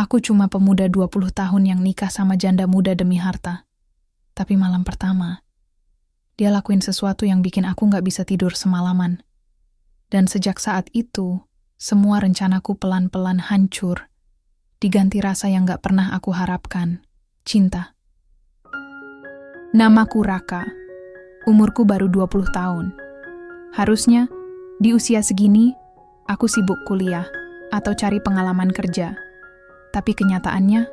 Aku cuma pemuda 20 tahun yang nikah sama janda muda demi harta. Tapi malam pertama, dia lakuin sesuatu yang bikin aku gak bisa tidur semalaman. Dan sejak saat itu, semua rencanaku pelan-pelan hancur, diganti rasa yang gak pernah aku harapkan, cinta. Namaku Raka, umurku baru 20 tahun. Harusnya, di usia segini, aku sibuk kuliah atau cari pengalaman kerja. Tapi kenyataannya,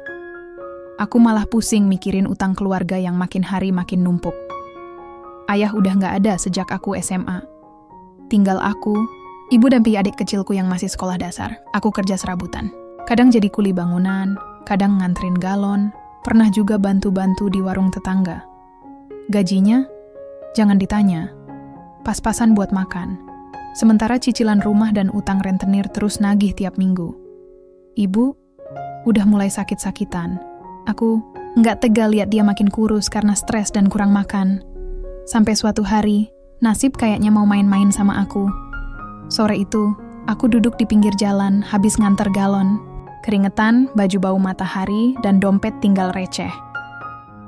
aku malah pusing mikirin utang keluarga yang makin hari makin numpuk. Ayah udah gak ada sejak aku SMA. Tinggal aku, ibu dan adik kecilku yang masih sekolah dasar. Aku kerja serabutan. Kadang jadi kuli bangunan, kadang nganterin galon, pernah juga bantu-bantu di warung tetangga. Gajinya, jangan ditanya, pas-pasan buat makan. Sementara cicilan rumah dan utang rentenir terus nagih tiap minggu. Ibu udah mulai sakit-sakitan. Aku nggak tega lihat dia makin kurus karena stres dan kurang makan. Sampai suatu hari, nasib kayaknya mau main-main sama aku. Sore itu, aku duduk di pinggir jalan habis nganter galon. Keringetan, baju bau matahari, dan dompet tinggal receh.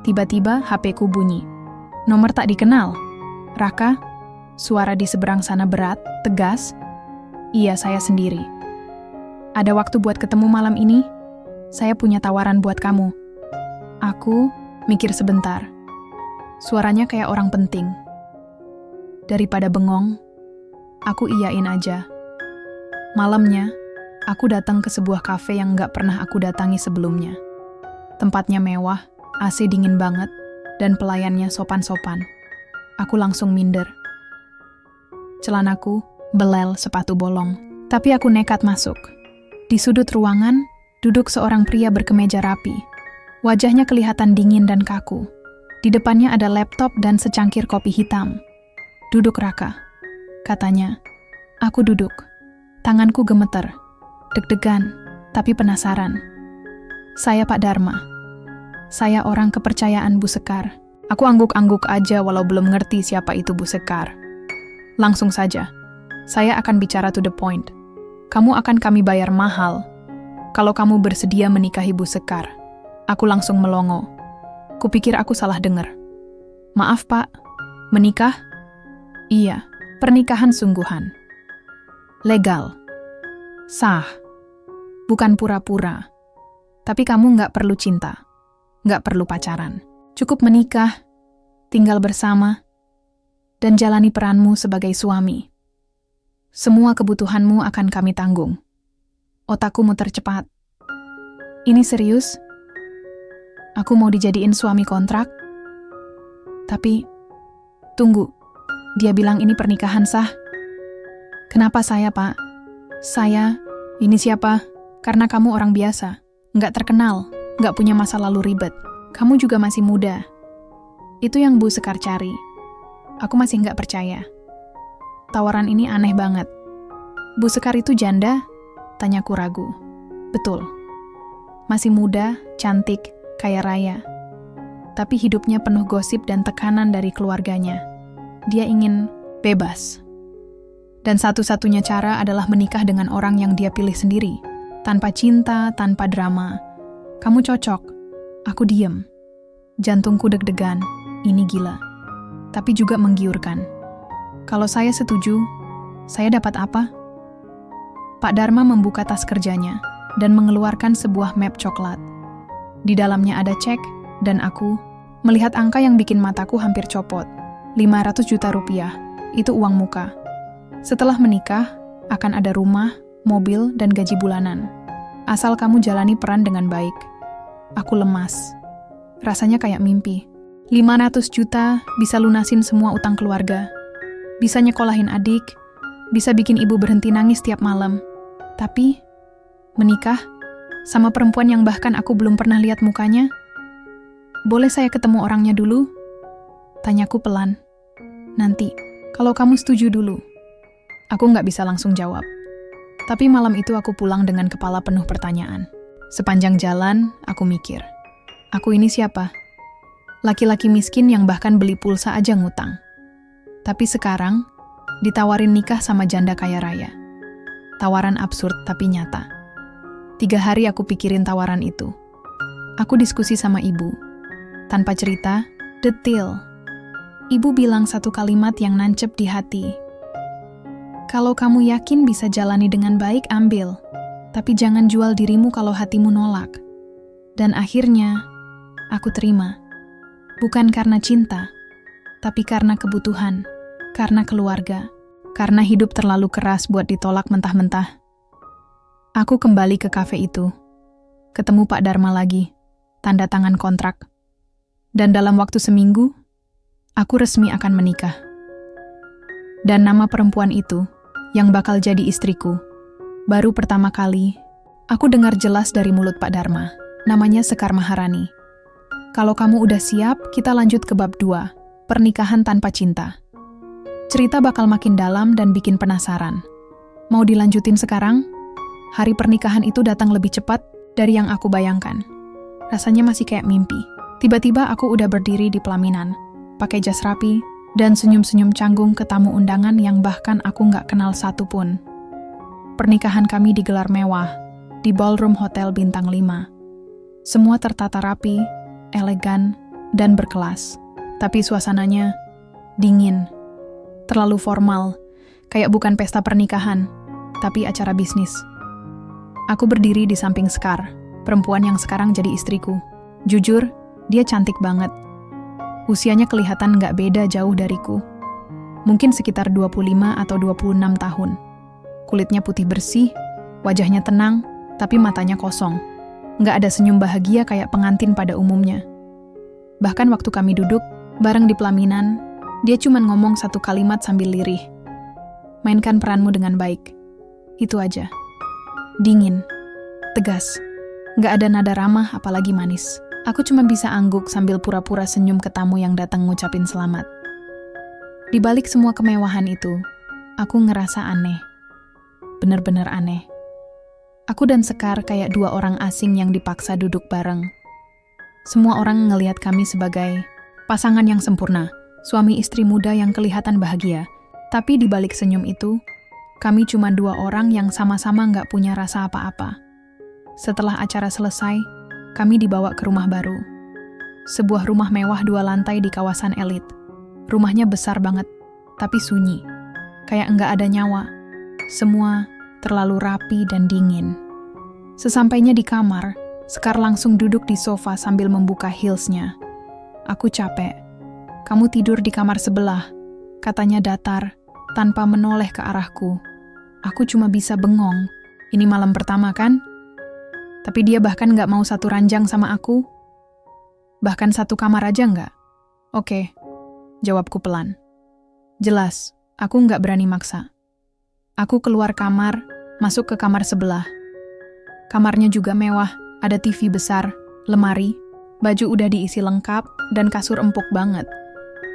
Tiba-tiba HP-ku bunyi. Nomor tak dikenal. Raka, suara di seberang sana berat, tegas. Iya, saya sendiri. Ada waktu buat ketemu malam ini? Saya punya tawaran buat kamu. Aku mikir sebentar. Suaranya kayak orang penting. Daripada bengong, aku iyain aja. Malamnya, aku datang ke sebuah kafe yang gak pernah aku datangi sebelumnya. Tempatnya mewah, AC dingin banget, dan pelayannya sopan-sopan. Aku langsung minder. Celanaku belel, sepatu bolong. Tapi aku nekat masuk. Di sudut ruangan, duduk seorang pria berkemeja rapi. Wajahnya kelihatan dingin dan kaku. Di depannya ada laptop dan secangkir kopi hitam. Duduk Raka, katanya. Aku duduk. Tanganku gemeter. Deg-degan, tapi penasaran. Saya Pak Dharma. Saya orang kepercayaan Bu Sekar. Aku angguk-angguk aja walau belum ngerti siapa itu Bu Sekar. Langsung saja. Saya akan bicara to the point. Kamu akan kami bayar mahal kalau kamu bersedia menikahi Bu Sekar. Aku langsung melongo. Kupikir aku salah dengar. Maaf Pak, menikah? Iya, pernikahan sungguhan. Legal. Sah. Bukan pura-pura. Tapi kamu nggak perlu cinta. Nggak perlu pacaran. Cukup menikah, tinggal bersama, dan jalani peranmu sebagai suami. Semua kebutuhanmu akan kami tanggung. Otakku muter cepat. Ini serius? Aku mau dijadiin suami kontrak? Tapi, tunggu. Dia bilang ini pernikahan sah. Kenapa saya, Pak? Saya, ini siapa? Karena kamu orang biasa. Nggak terkenal, nggak punya masa lalu ribet. Kamu juga masih muda. Itu yang Bu Sekar cari. Aku masih nggak percaya. Tawaran ini aneh banget. Bu Sekar itu janda? Tanyaku ragu. Betul. Masih muda, cantik, kaya raya. Tapi hidupnya penuh gosip dan tekanan dari keluarganya. Dia ingin bebas. Dan satu-satunya cara adalah menikah dengan orang yang dia pilih sendiri. Tanpa cinta, tanpa drama. Kamu cocok. Aku diem. Jantungku deg-degan. Ini gila. Tapi juga menggiurkan. Kalau saya setuju, saya dapat apa? Pak Dharma membuka tas kerjanya dan mengeluarkan sebuah map coklat. Di dalamnya ada cek, dan aku melihat angka yang bikin mataku hampir copot. 500 juta rupiah, itu uang muka. Setelah menikah, akan ada rumah, mobil, dan gaji bulanan. Asal kamu jalani peran dengan baik. Aku lemas. Rasanya kayak mimpi. 500 juta bisa lunasin semua utang keluarga. Bisa nyekolahin adik, bisa bikin ibu berhenti nangis tiap malam. Tapi, menikah sama perempuan yang bahkan aku belum pernah lihat mukanya? Boleh saya ketemu orangnya dulu? Tanyaku pelan. Nanti, kalau kamu setuju dulu. Aku nggak bisa langsung jawab. Tapi malam itu aku pulang dengan kepala penuh pertanyaan. Sepanjang jalan, aku mikir. Aku ini siapa? Laki-laki miskin yang bahkan beli pulsa aja ngutang. Tapi sekarang, ditawarin nikah sama janda kaya raya. Tawaran absurd tapi nyata. 3 hari aku pikirin tawaran itu. Aku diskusi sama ibu. Tanpa cerita, detil. Ibu bilang satu kalimat yang nancep di hati. Kalau kamu yakin bisa jalani dengan baik, ambil. Tapi jangan jual dirimu kalau hatimu nolak. Dan akhirnya, aku terima. Bukan karena cinta, tapi karena kebutuhan, karena keluarga, karena hidup terlalu keras buat ditolak mentah-mentah. Aku kembali ke kafe itu. Ketemu Pak Dharma lagi, tanda tangan kontrak. Dan dalam waktu seminggu, aku resmi akan menikah. Dan nama perempuan itu, yang bakal jadi istriku, baru pertama kali, aku dengar jelas dari mulut Pak Dharma. Namanya Sekar Maharani. Kalau kamu udah siap, kita lanjut ke bab 2, pernikahan tanpa cinta. Cerita bakal makin dalam dan bikin penasaran. Mau dilanjutin sekarang? Hari pernikahan itu datang lebih cepat dari yang aku bayangkan. Rasanya masih kayak mimpi. Tiba-tiba aku udah berdiri di pelaminan, pakai jas rapi, dan senyum-senyum canggung ke tamu undangan yang bahkan aku nggak kenal satu pun. Pernikahan kami digelar mewah, di ballroom hotel bintang 5. Semua tertata rapi, elegan, dan berkelas. Tapi suasananya dingin, terlalu formal, kayak bukan pesta pernikahan, tapi acara bisnis. Aku berdiri di samping Sekar, perempuan yang sekarang jadi istriku. Jujur, dia cantik banget. Usianya kelihatan nggak beda jauh dariku. Mungkin sekitar 25 atau 26 tahun. Kulitnya putih bersih, wajahnya tenang, tapi matanya kosong. Nggak ada senyum bahagia kayak pengantin pada umumnya. Bahkan waktu kami duduk, bareng di pelaminan, dia cuma ngomong satu kalimat sambil lirih. Mainkan peranmu dengan baik. Itu aja. Dingin, tegas, nggak ada nada ramah apalagi manis. Aku cuma bisa angguk sambil pura-pura senyum ke tamu yang datang ngucapin selamat. Di balik semua kemewahan itu, aku ngerasa aneh. Bener-bener aneh. Aku dan Sekar kayak dua orang asing yang dipaksa duduk bareng. Semua orang ngelihat kami sebagai pasangan yang sempurna, suami istri muda yang kelihatan bahagia. Tapi di balik senyum itu, kami cuma dua orang yang sama-sama nggak punya rasa apa-apa. Setelah acara selesai, kami dibawa ke rumah baru. Sebuah rumah mewah 2 lantai di kawasan elit. Rumahnya besar banget, tapi sunyi. Kayak nggak ada nyawa. Semua terlalu rapi dan dingin. Sesampainya di kamar, Sekar langsung duduk di sofa sambil membuka heelsnya. Aku capek. Kamu tidur di kamar sebelah, katanya datar, tanpa menoleh ke arahku. Aku cuma bisa bengong. Ini malam pertama kan? Tapi dia bahkan nggak mau satu ranjang sama aku. Bahkan satu kamar aja nggak. Oke, jawabku pelan. Jelas, aku nggak berani maksa. Aku keluar kamar, masuk ke kamar sebelah. Kamarnya juga mewah, ada TV besar, lemari, baju udah diisi lengkap, dan kasur empuk banget.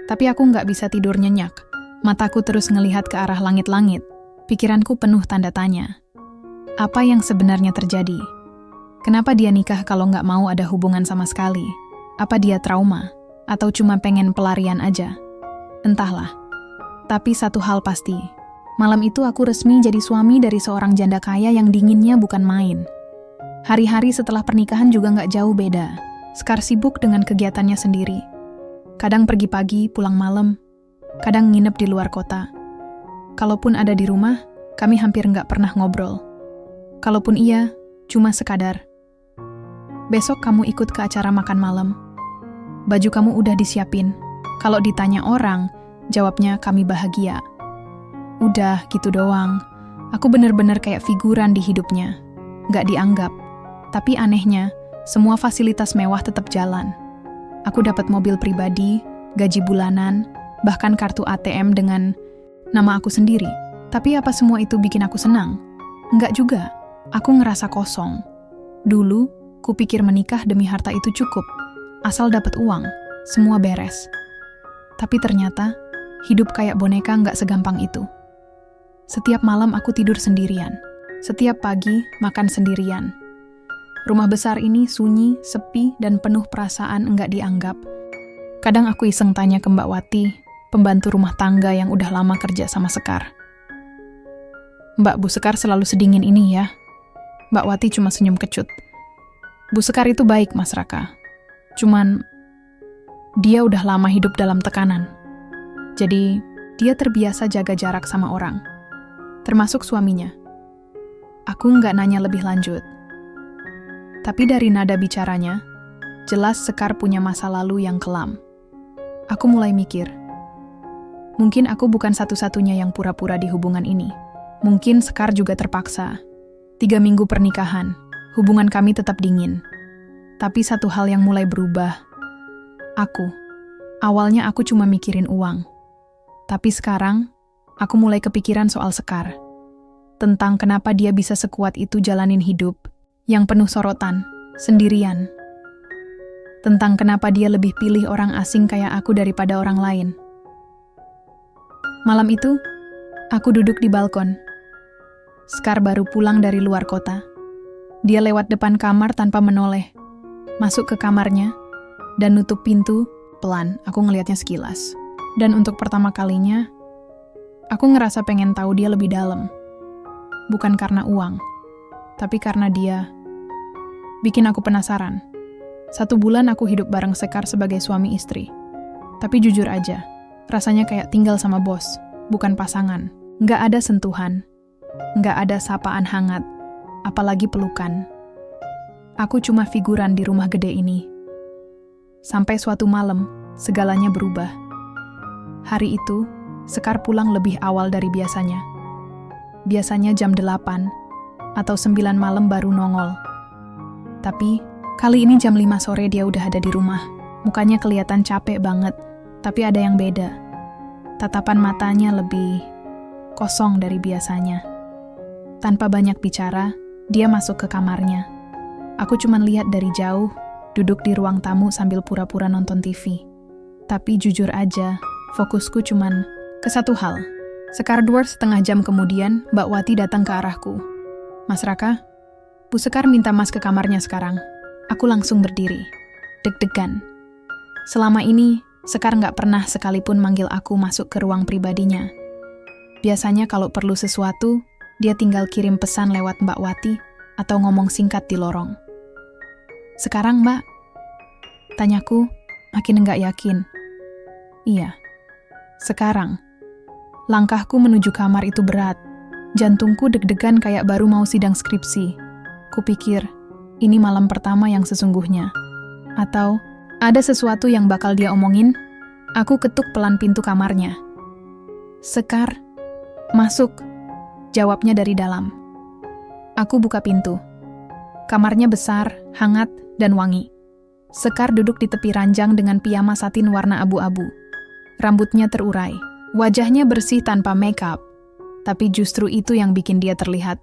Tapi aku nggak bisa tidur nyenyak. Mataku terus ngelihat ke arah langit-langit. Pikiranku penuh tanda tanya. Apa yang sebenarnya terjadi? Kenapa dia nikah kalau nggak mau ada hubungan sama sekali? Apa dia trauma? Atau cuma pengen pelarian aja? Entahlah. Tapi satu hal pasti. Malam itu aku resmi jadi suami dari seorang janda kaya yang dinginnya bukan main. Hari-hari setelah pernikahan juga nggak jauh beda. Sekar sibuk dengan kegiatannya sendiri. Kadang pergi pagi, pulang malam. Kadang nginep di luar kota. Kalaupun ada di rumah, kami hampir nggak pernah ngobrol. Kalaupun iya, cuma sekadar. Besok kamu ikut ke acara makan malam. Baju kamu udah disiapin. Kalau ditanya orang, jawabnya kami bahagia. Udah, gitu doang. Aku bener-bener kayak figuran di hidupnya. Nggak dianggap. Tapi anehnya, semua fasilitas mewah tetap jalan. Aku dapat mobil pribadi, gaji bulanan, bahkan kartu ATM dengan nama aku sendiri. Tapi apa semua itu bikin aku senang? Enggak juga. Aku ngerasa kosong. Dulu, kupikir menikah demi harta itu cukup. Asal dapat uang, semua beres. Tapi ternyata, hidup kayak boneka nggak segampang itu. Setiap malam aku tidur sendirian. Setiap pagi, makan sendirian. Rumah besar ini sunyi, sepi, dan penuh perasaan enggak dianggap. Kadang aku iseng tanya ke Mbak Wati, pembantu rumah tangga yang udah lama kerja sama Sekar. Mbak, Bu Sekar selalu sedingin ini ya? Mbak Wati cuma senyum kecut. Bu Sekar itu baik, Mas Raka. Cuman, dia udah lama hidup dalam tekanan. Jadi, dia terbiasa jaga jarak sama orang. Termasuk suaminya. Aku nggak nanya lebih lanjut. Tapi dari nada bicaranya, jelas Sekar punya masa lalu yang kelam. Aku mulai mikir, mungkin aku bukan satu-satunya yang pura-pura di hubungan ini. Mungkin Sekar juga terpaksa. 3 minggu pernikahan, hubungan kami tetap dingin. Tapi satu hal yang mulai berubah. Awalnya aku cuma mikirin uang. Tapi sekarang, aku mulai kepikiran soal Sekar. Tentang kenapa dia bisa sekuat itu jalanin hidup yang penuh sorotan, sendirian. Tentang kenapa dia lebih pilih orang asing kayak aku daripada orang lain. Malam itu, aku duduk di balkon. Sekar baru pulang dari luar kota. Dia lewat depan kamar tanpa menoleh. Masuk ke kamarnya, dan nutup pintu, pelan, aku ngelihatnya sekilas. Dan untuk pertama kalinya, aku ngerasa pengen tahu dia lebih dalam. Bukan karena uang, tapi karena dia bikin aku penasaran. 1 bulan aku hidup bareng Sekar sebagai suami istri. Tapi jujur aja, rasanya kayak tinggal sama bos, bukan pasangan. Nggak ada sentuhan, nggak ada sapaan hangat, apalagi pelukan. Aku cuma figuran di rumah gede ini. Sampai suatu malam, segalanya berubah. Hari itu, Sekar pulang lebih awal dari biasanya. Biasanya jam 8 atau 9 malam baru nongol. Tapi, kali ini jam 5 sore dia udah ada di rumah. Mukanya kelihatan capek banget, tapi ada yang beda. Tatapan matanya lebih kosong dari biasanya. Tanpa banyak bicara, dia masuk ke kamarnya. Aku cuman lihat dari jauh, duduk di ruang tamu sambil pura-pura nonton TV. Tapi jujur aja, fokusku cuman ke satu hal. Sekar 2,5 jam kemudian, Mbak Wati datang ke arahku. Mas Raka, Bu Sekar minta Mas ke kamarnya sekarang. Aku langsung berdiri, deg-degan. Selama ini, Sekar nggak pernah sekalipun manggil aku masuk ke ruang pribadinya. Biasanya kalau perlu sesuatu, dia tinggal kirim pesan lewat Mbak Wati atau ngomong singkat di lorong. Sekarang, Mbak? Tanyaku, makin nggak yakin. Iya, sekarang. Langkahku menuju kamar itu berat. Jantungku deg-degan kayak baru mau sidang skripsi. Kupikir, ini malam pertama yang sesungguhnya. Atau, ada sesuatu yang bakal dia omongin? Aku ketuk pelan pintu kamarnya. Sekar, masuk. Jawabnya dari dalam. Aku buka pintu. Kamarnya besar, hangat, dan wangi. Sekar duduk di tepi ranjang dengan piyama satin warna abu-abu. Rambutnya terurai. Wajahnya bersih tanpa make-up. Tapi justru itu yang bikin dia terlihat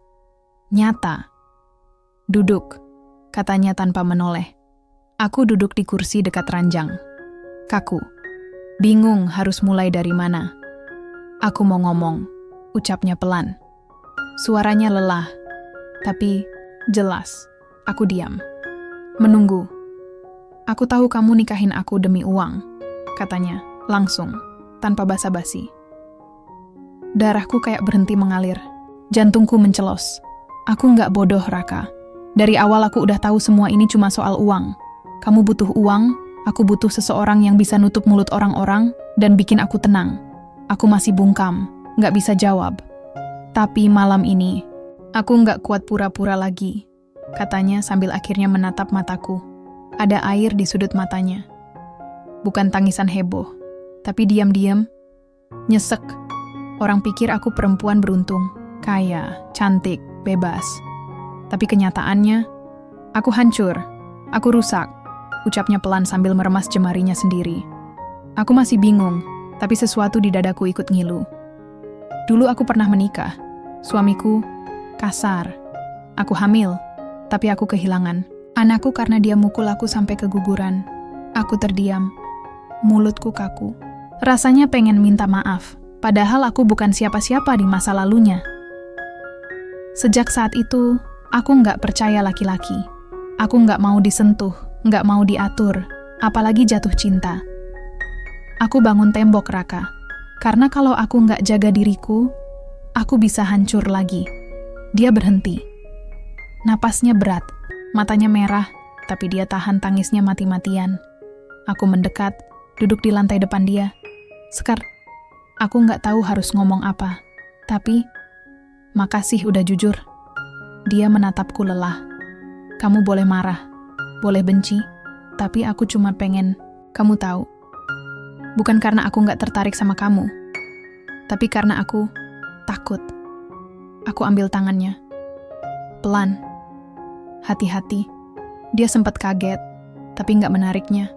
nyata. Duduk, katanya tanpa menoleh. Aku duduk di kursi dekat ranjang. Kaku. Bingung harus mulai dari mana. Aku mau ngomong, ucapnya pelan. Suaranya lelah, tapi jelas. Aku diam. Menunggu. Aku tahu kamu nikahin aku demi uang, katanya, langsung, tanpa basa-basi. Darahku kayak berhenti mengalir. Jantungku mencelos. Aku nggak bodoh, Raka. Dari awal aku udah tahu semua ini cuma soal uang. Kamu butuh uang, aku butuh seseorang yang bisa nutup mulut orang-orang dan bikin aku tenang. Aku masih bungkam, nggak bisa jawab. Tapi malam ini, aku nggak kuat pura-pura lagi, katanya sambil akhirnya menatap mataku. Ada air di sudut matanya. Bukan tangisan heboh, tapi diam-diam, nyesek. Orang pikir aku perempuan beruntung, kaya, cantik, bebas. Tapi kenyataannya, aku hancur, aku rusak, ucapnya pelan sambil meremas jemarinya sendiri. Aku masih bingung, tapi sesuatu di dadaku ikut ngilu. Dulu aku pernah menikah, suamiku kasar. Aku hamil, tapi aku kehilangan anakku karena dia mukul aku sampai keguguran. Aku terdiam, mulutku kaku. Rasanya pengen minta maaf. Padahal aku bukan siapa-siapa di masa lalunya. Sejak saat itu, aku nggak percaya laki-laki. Aku nggak mau disentuh, nggak mau diatur, apalagi jatuh cinta. Aku bangun tembok, Raka. Karena kalau aku nggak jaga diriku, aku bisa hancur lagi. Dia berhenti. Napasnya berat, matanya merah, tapi dia tahan tangisnya mati-matian. Aku mendekat, duduk di lantai depan dia. Sekar, aku nggak tahu harus ngomong apa. Tapi, makasih udah jujur. Dia menatapku lelah. Kamu boleh marah, boleh benci, tapi aku cuma pengen kamu tahu. Bukan karena aku nggak tertarik sama kamu, tapi karena aku takut. Aku ambil tangannya. Pelan. Hati-hati. Dia sempat kaget, tapi nggak menariknya.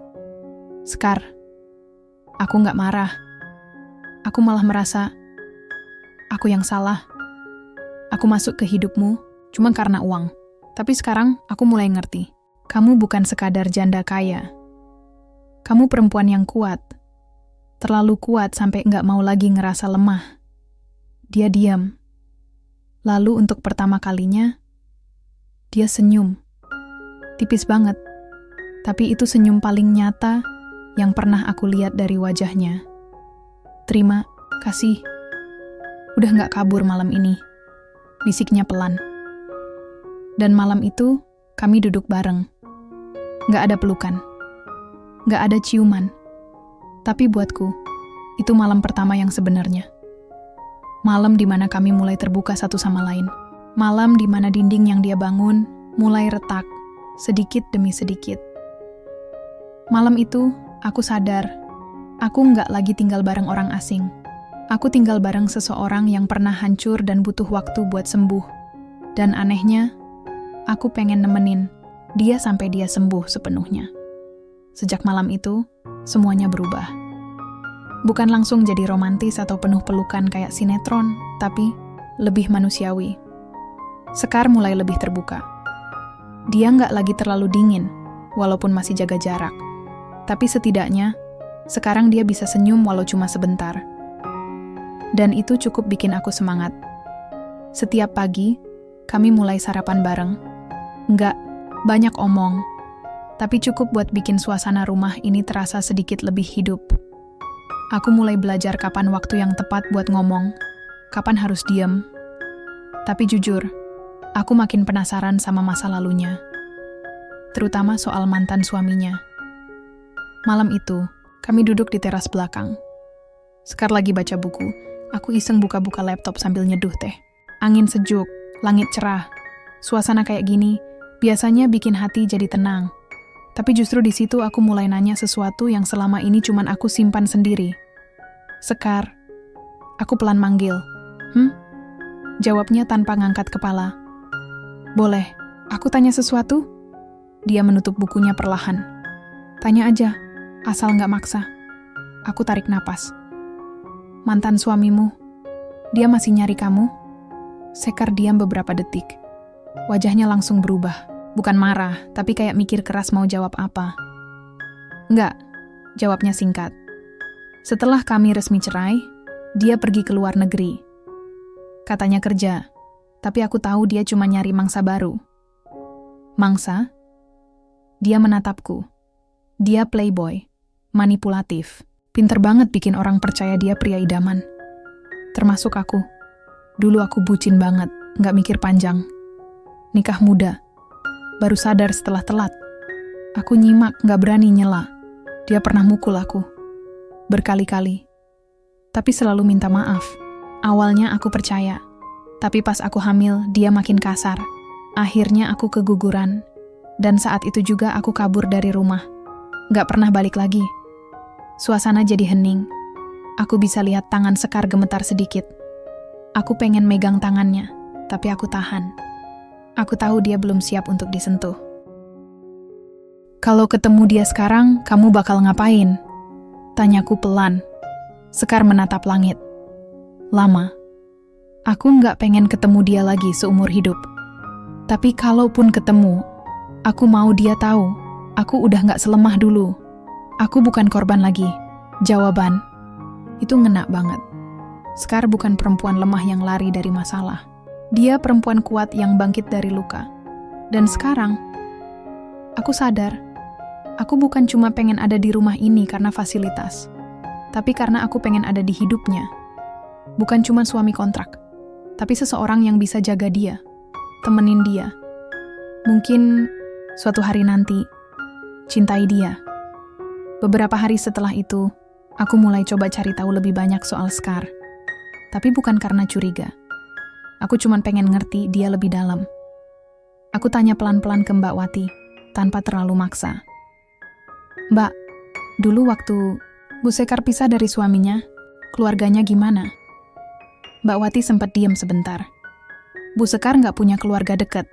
Sekar, aku nggak marah. Aku malah merasa aku yang salah. Aku masuk ke hidupmu cuma karena uang. Tapi sekarang aku mulai ngerti. Kamu bukan sekadar janda kaya. Kamu perempuan yang kuat. Terlalu kuat sampai nggak mau lagi ngerasa lemah. Dia diam. Lalu untuk pertama kalinya, dia senyum. Tipis banget. Tapi itu senyum paling nyata yang pernah aku lihat dari wajahnya. Terima kasih. Udah nggak kabur malam ini. Bisiknya pelan. Dan malam itu, kami duduk bareng. Nggak ada pelukan. Nggak ada ciuman. Tapi buatku, itu malam pertama yang sebenarnya. Malam di mana kami mulai terbuka satu sama lain. Malam di mana dinding yang dia bangun mulai retak, sedikit demi sedikit. Malam itu, aku sadar, aku nggak lagi tinggal bareng orang asing. Aku tinggal bareng seseorang yang pernah hancur dan butuh waktu buat sembuh. Dan anehnya, aku pengen nemenin dia sampai dia sembuh sepenuhnya. Sejak malam itu, semuanya berubah. Bukan langsung jadi romantis atau penuh pelukan kayak sinetron, tapi lebih manusiawi. Sekar mulai lebih terbuka. Dia nggak lagi terlalu dingin, walaupun masih jaga jarak. Tapi setidaknya, sekarang dia bisa senyum walau cuma sebentar. Dan itu cukup bikin aku semangat. Setiap pagi, kami mulai sarapan bareng. Nggak banyak omong, tapi cukup buat bikin suasana rumah ini terasa sedikit lebih hidup. Aku mulai belajar kapan waktu yang tepat buat ngomong, kapan harus diam. Tapi jujur, aku makin penasaran sama masa lalunya. Terutama soal mantan suaminya. Malam itu, kami duduk di teras belakang. Sekar lagi baca buku, aku iseng buka-buka laptop sambil nyeduh teh. Angin sejuk, langit cerah. Suasana kayak gini, biasanya bikin hati jadi tenang. Tapi justru di situ aku mulai nanya sesuatu yang selama ini cuman aku simpan sendiri. Sekar, aku pelan manggil. Jawabnya tanpa ngangkat kepala. Boleh, aku tanya sesuatu? Dia menutup bukunya perlahan. Tanya aja, asal nggak maksa. Aku tarik napas. Mantan suamimu, dia masih nyari kamu? Sekar diam beberapa detik. Wajahnya langsung berubah. Bukan marah, tapi kayak mikir keras mau jawab apa. Enggak, jawabnya singkat. Setelah kami resmi cerai, dia pergi ke luar negeri. Katanya kerja, tapi aku tahu dia cuma nyari mangsa baru. Mangsa? Dia menatapku. Dia playboy, manipulatif, pinter banget bikin orang percaya dia pria idaman. Termasuk aku. Dulu aku bucin banget, nggak mikir panjang. Nikah muda. Baru sadar setelah telat. Aku nyimak, nggak berani nyela. Dia pernah mukul aku. Berkali-kali. Tapi selalu minta maaf. Awalnya aku percaya. Tapi pas aku hamil, dia makin kasar. Akhirnya aku keguguran. Dan saat itu juga aku kabur dari rumah. Nggak pernah balik lagi. Suasana jadi hening. Aku bisa lihat tangan Sekar gemetar sedikit. Aku pengen megang tangannya, tapi aku tahan. Aku tahu dia belum siap untuk disentuh. Kalau ketemu dia sekarang, kamu bakal ngapain? Tanyaku pelan. Sekar menatap langit. Lama. Aku nggak pengen ketemu dia lagi seumur hidup. Tapi kalaupun ketemu, aku mau dia tahu, aku udah nggak selemah dulu. Aku bukan korban lagi. Jawaban. Itu ngena banget. Sekar bukan perempuan lemah yang lari dari masalah. Dia perempuan kuat yang bangkit dari luka. Dan sekarang, aku sadar, aku bukan cuma pengen ada di rumah ini karena fasilitas, tapi karena aku pengen ada di hidupnya. Bukan cuma suami kontrak, tapi seseorang yang bisa jaga dia, temenin dia, Mungkin suatu hari nanti, cintai dia. Beberapa hari setelah itu, aku mulai coba cari tahu lebih banyak soal Sekar. Tapi bukan karena curiga. Aku cuma pengen ngerti dia lebih dalam. Aku tanya pelan-pelan ke Mbak Wati, tanpa terlalu maksa. Mbak, dulu waktu Bu Sekar pisah dari suaminya, keluarganya gimana? Mbak Wati sempat diam sebentar. Bu Sekar nggak punya keluarga dekat.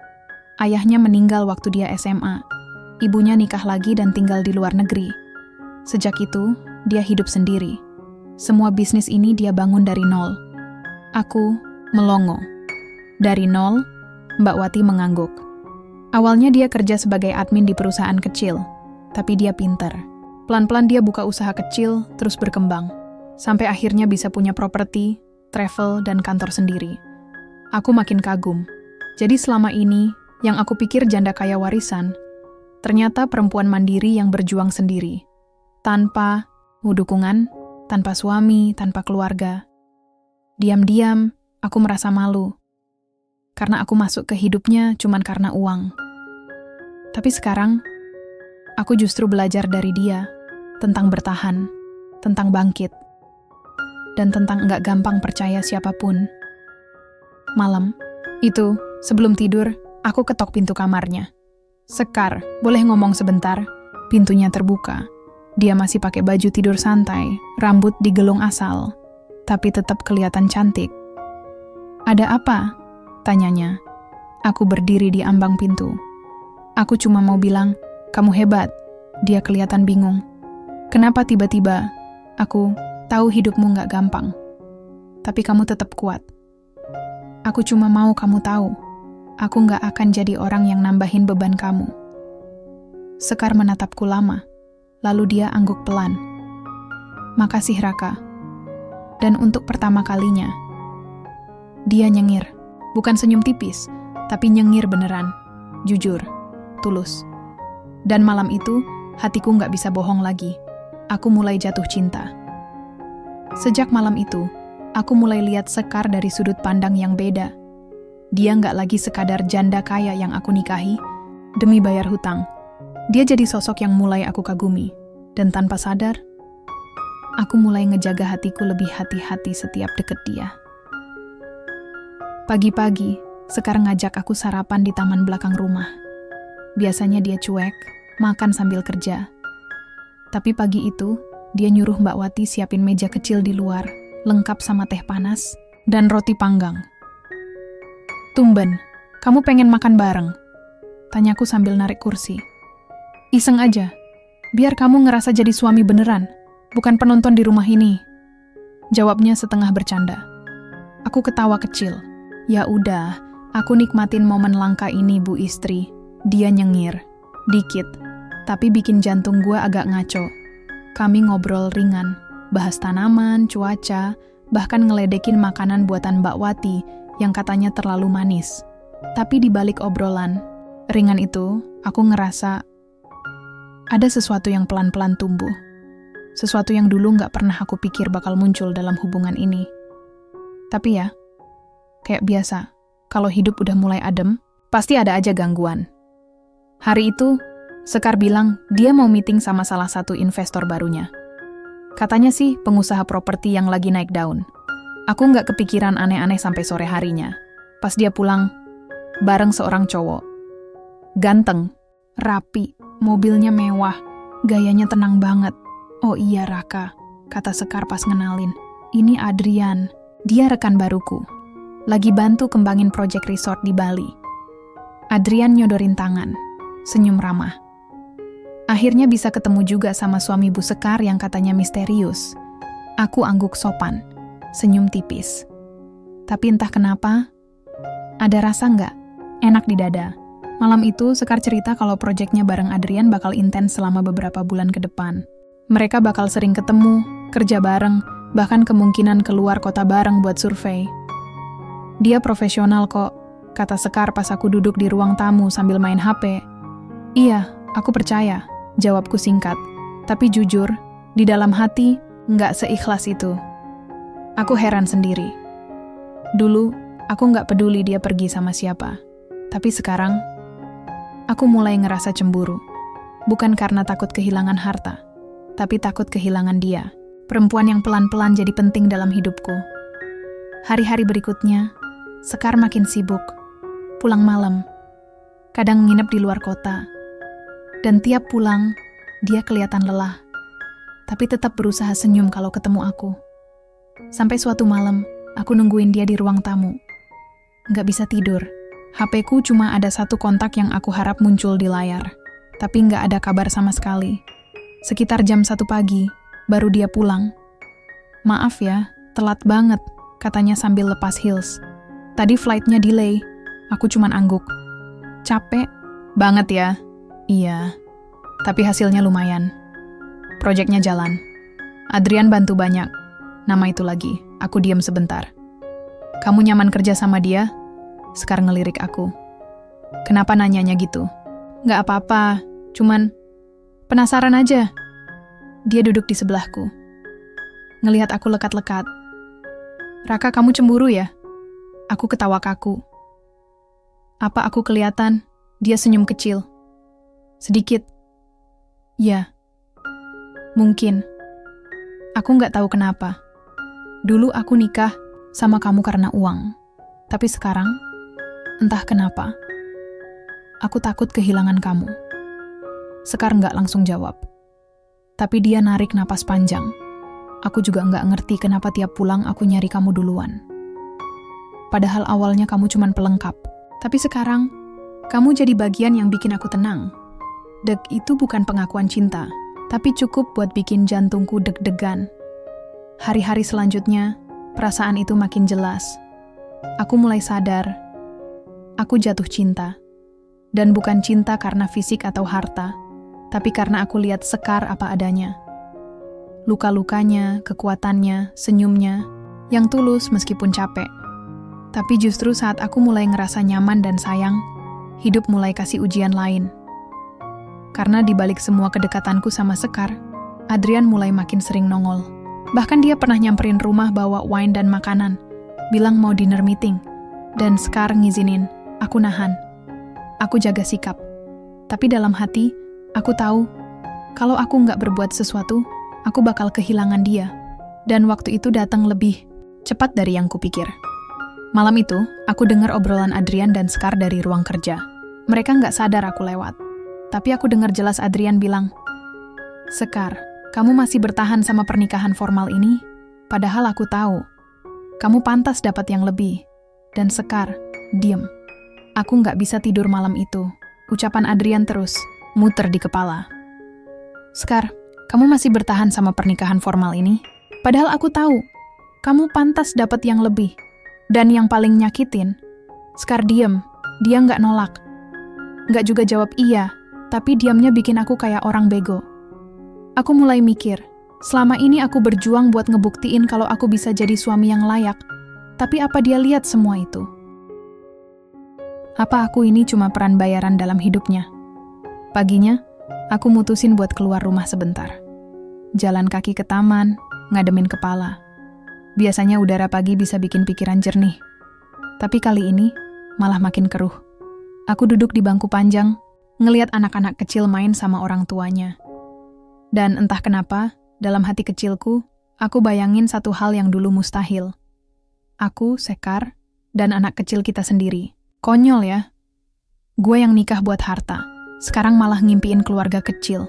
Ayahnya meninggal waktu dia SMA. Ibunya nikah lagi dan tinggal di luar negeri. Sejak itu, dia hidup sendiri. Semua bisnis ini dia bangun dari nol. Aku melongo. Dari nol, Mbak Wati mengangguk. Awalnya dia kerja sebagai admin di perusahaan kecil, tapi dia pintar. Pelan-pelan dia buka usaha kecil, terus berkembang. Sampai akhirnya bisa punya properti, travel, dan kantor sendiri. Aku makin kagum. Jadi selama ini, yang aku pikir janda kaya warisan, ternyata perempuan mandiri yang berjuang sendiri. Tanpa dukungan, tanpa suami, tanpa keluarga. Diam-diam, aku merasa malu. Karena aku masuk ke hidupnya cuman karena uang. Tapi sekarang, aku justru belajar dari dia tentang bertahan, tentang bangkit, dan tentang nggak gampang percaya siapapun. Malam, itu sebelum tidur, aku ketok pintu kamarnya. Sekar, boleh ngomong sebentar? Pintunya terbuka. Dia masih pakai baju tidur santai, rambut digelung asal, tapi tetap kelihatan cantik. Ada apa? Tanyanya. Aku berdiri di ambang pintu. Aku cuma mau bilang, kamu hebat. Dia kelihatan bingung. Kenapa tiba-tiba? Aku tahu hidupmu nggak gampang. Tapi kamu tetap kuat. Aku cuma mau kamu tahu. Aku nggak akan jadi orang yang nambahin beban kamu. Sekar menatapku lama. Lalu dia angguk pelan. Makasih Raka. Dan untuk pertama kalinya, dia nyengir. Bukan senyum tipis, tapi nyengir beneran. Jujur, tulus. Dan malam itu, hatiku nggak bisa bohong lagi. Aku mulai jatuh cinta. Sejak malam itu, aku mulai lihat Sekar dari sudut pandang yang beda. Dia nggak lagi sekadar janda kaya yang aku nikahi demi bayar hutang. Dia jadi sosok yang mulai aku kagumi. Dan tanpa sadar, aku mulai ngejaga hatiku lebih hati-hati setiap deket dia. Pagi-pagi, Sekar ngajak aku sarapan di taman belakang rumah. Biasanya dia cuek, makan sambil kerja. Tapi pagi itu, dia nyuruh Mbak Wati siapin meja kecil di luar, lengkap sama teh panas dan roti panggang. Tumben, kamu pengen makan bareng? Tanyaku sambil narik kursi. Iseng aja, biar kamu ngerasa jadi suami beneran, bukan penonton di rumah ini. Jawabnya setengah bercanda. Aku ketawa kecil. Ya udah, aku nikmatin momen langka ini Bu Istri. Dia nyengir. Dikit, tapi bikin jantung gue agak ngaco. Kami ngobrol ringan, bahas tanaman, cuaca, bahkan ngeledekin makanan buatan Mbak Wati yang katanya terlalu manis. Tapi di balik obrolan ringan itu, aku ngerasa ada sesuatu yang pelan-pelan tumbuh. Sesuatu yang dulu nggak pernah aku pikir bakal muncul dalam hubungan ini. Tapi ya, kayak biasa, kalau hidup udah mulai adem, pasti ada aja gangguan. Hari itu, Sekar bilang dia mau meeting sama salah satu investor barunya. Katanya sih pengusaha properti yang lagi naik daun. Aku nggak kepikiran aneh-aneh sampai sore harinya. Pas dia pulang, bareng seorang cowok. Ganteng, rapi, mobilnya mewah, gayanya tenang banget. Oh iya Raka, kata Sekar pas ngenalin. Ini Adrian, dia rekan baruku. Lagi bantu kembangin proyek resort di Bali. Adrian nyodorin tangan, senyum ramah. Akhirnya bisa ketemu juga sama suami Bu Sekar yang katanya misterius. Aku angguk sopan, senyum tipis. Tapi entah kenapa, ada rasa nggak enak di dada. Malam itu Sekar cerita kalau proyeknya bareng Adrian bakal intens selama beberapa bulan ke depan. Mereka bakal sering ketemu, kerja bareng, bahkan kemungkinan keluar kota bareng buat survei. Dia profesional kok, kata Sekar pas aku duduk di ruang tamu sambil main HP. Iya, aku percaya, jawabku singkat. Tapi jujur, di dalam hati, nggak seikhlas itu. Aku heran sendiri. Dulu, aku nggak peduli dia pergi sama siapa. Tapi sekarang, Aku mulai ngerasa cemburu. Bukan karena takut kehilangan harta, tapi takut kehilangan dia. Perempuan yang pelan-pelan jadi penting dalam hidupku. Hari-hari berikutnya, Sekar makin sibuk. Pulang malam, kadang nginep di luar kota. Dan tiap pulang, dia kelihatan lelah. Tapi tetap berusaha senyum kalau ketemu aku. Sampai suatu malam, aku nungguin dia di ruang tamu. Nggak bisa tidur. HP-ku cuma ada satu kontak yang aku harap muncul di layar. Tapi nggak ada kabar sama sekali. Sekitar jam 1 pagi, baru dia pulang. Maaf ya, telat banget, katanya sambil lepas heels. Tadi flightnya delay, aku cuman angguk. Capek banget ya? Iya, tapi hasilnya lumayan. Proyeknya jalan. Adrian bantu banyak. Nama itu lagi, aku diam sebentar. Kamu nyaman kerja sama dia? Sekar ngelirik aku. Kenapa nanyanya gitu? Nggak apa-apa, cuman penasaran aja. Dia duduk di sebelahku. Ngelihat aku lekat-lekat. Raka, kamu cemburu ya? Aku ketawa kaku. Apa aku kelihatan? Dia senyum kecil. Sedikit. Ya. Mungkin. Aku nggak tahu kenapa. Dulu aku nikah sama kamu karena uang. Tapi sekarang, entah kenapa, aku takut kehilangan kamu. Sekar nggak langsung jawab. Tapi dia narik napas panjang. Aku juga nggak ngerti kenapa tiap pulang aku nyari kamu duluan. Padahal awalnya kamu cuman pelengkap. Tapi sekarang, kamu jadi bagian yang bikin aku tenang. Deg itu bukan pengakuan cinta, tapi cukup buat bikin jantungku deg-degan. Hari-hari selanjutnya, perasaan itu makin jelas. Aku mulai sadar, aku jatuh cinta. Dan bukan cinta karena fisik atau harta, tapi karena aku lihat Sekar apa adanya. Luka-lukanya, kekuatannya, senyumnya, yang tulus meskipun capek. Tapi justru saat aku mulai ngerasa nyaman dan sayang, hidup mulai kasih ujian lain. Karena di balik semua kedekatanku sama Sekar, Adrian mulai makin sering nongol. Bahkan dia pernah nyamperin rumah bawa wine dan makanan, bilang mau dinner meeting, dan Sekar ngizinin, aku nahan. Aku jaga sikap. Tapi dalam hati, aku tahu, kalau aku nggak berbuat sesuatu, aku bakal kehilangan dia. Dan waktu itu datang lebih cepat dari yang kupikir. Malam itu, aku dengar obrolan Adrian dan Sekar dari ruang kerja. Mereka nggak sadar aku lewat. Tapi aku dengar jelas Adrian bilang, Sekar, kamu masih bertahan sama pernikahan formal ini? Padahal aku tahu, kamu pantas dapat yang lebih. Dan Sekar, diem. Aku nggak bisa tidur malam itu. Ucapan Adrian terus muter di kepala. Sekar, kamu masih bertahan sama pernikahan formal ini? Padahal aku tahu, kamu pantas dapat yang lebih. Dan yang paling nyakitin, Sekar diem, dia nggak nolak. Nggak juga jawab iya, tapi diamnya bikin aku kayak orang bego. Aku mulai mikir, selama ini aku berjuang buat ngebuktiin kalau aku bisa jadi suami yang layak. Tapi apa dia lihat semua itu? Apa aku ini cuma peran bayaran dalam hidupnya? Paginya, aku mutusin buat keluar rumah sebentar. Jalan kaki ke taman, ngademin kepala. Biasanya udara pagi bisa bikin pikiran jernih. Tapi kali ini, malah makin keruh. Aku duduk di bangku panjang, ngeliat anak-anak kecil main sama orang tuanya. Dan entah kenapa, dalam hati kecilku, aku bayangin satu hal yang dulu mustahil. Aku, Sekar, dan anak kecil kita sendiri. Konyol ya. Gue yang nikah buat harta, sekarang malah ngimpiin keluarga kecil.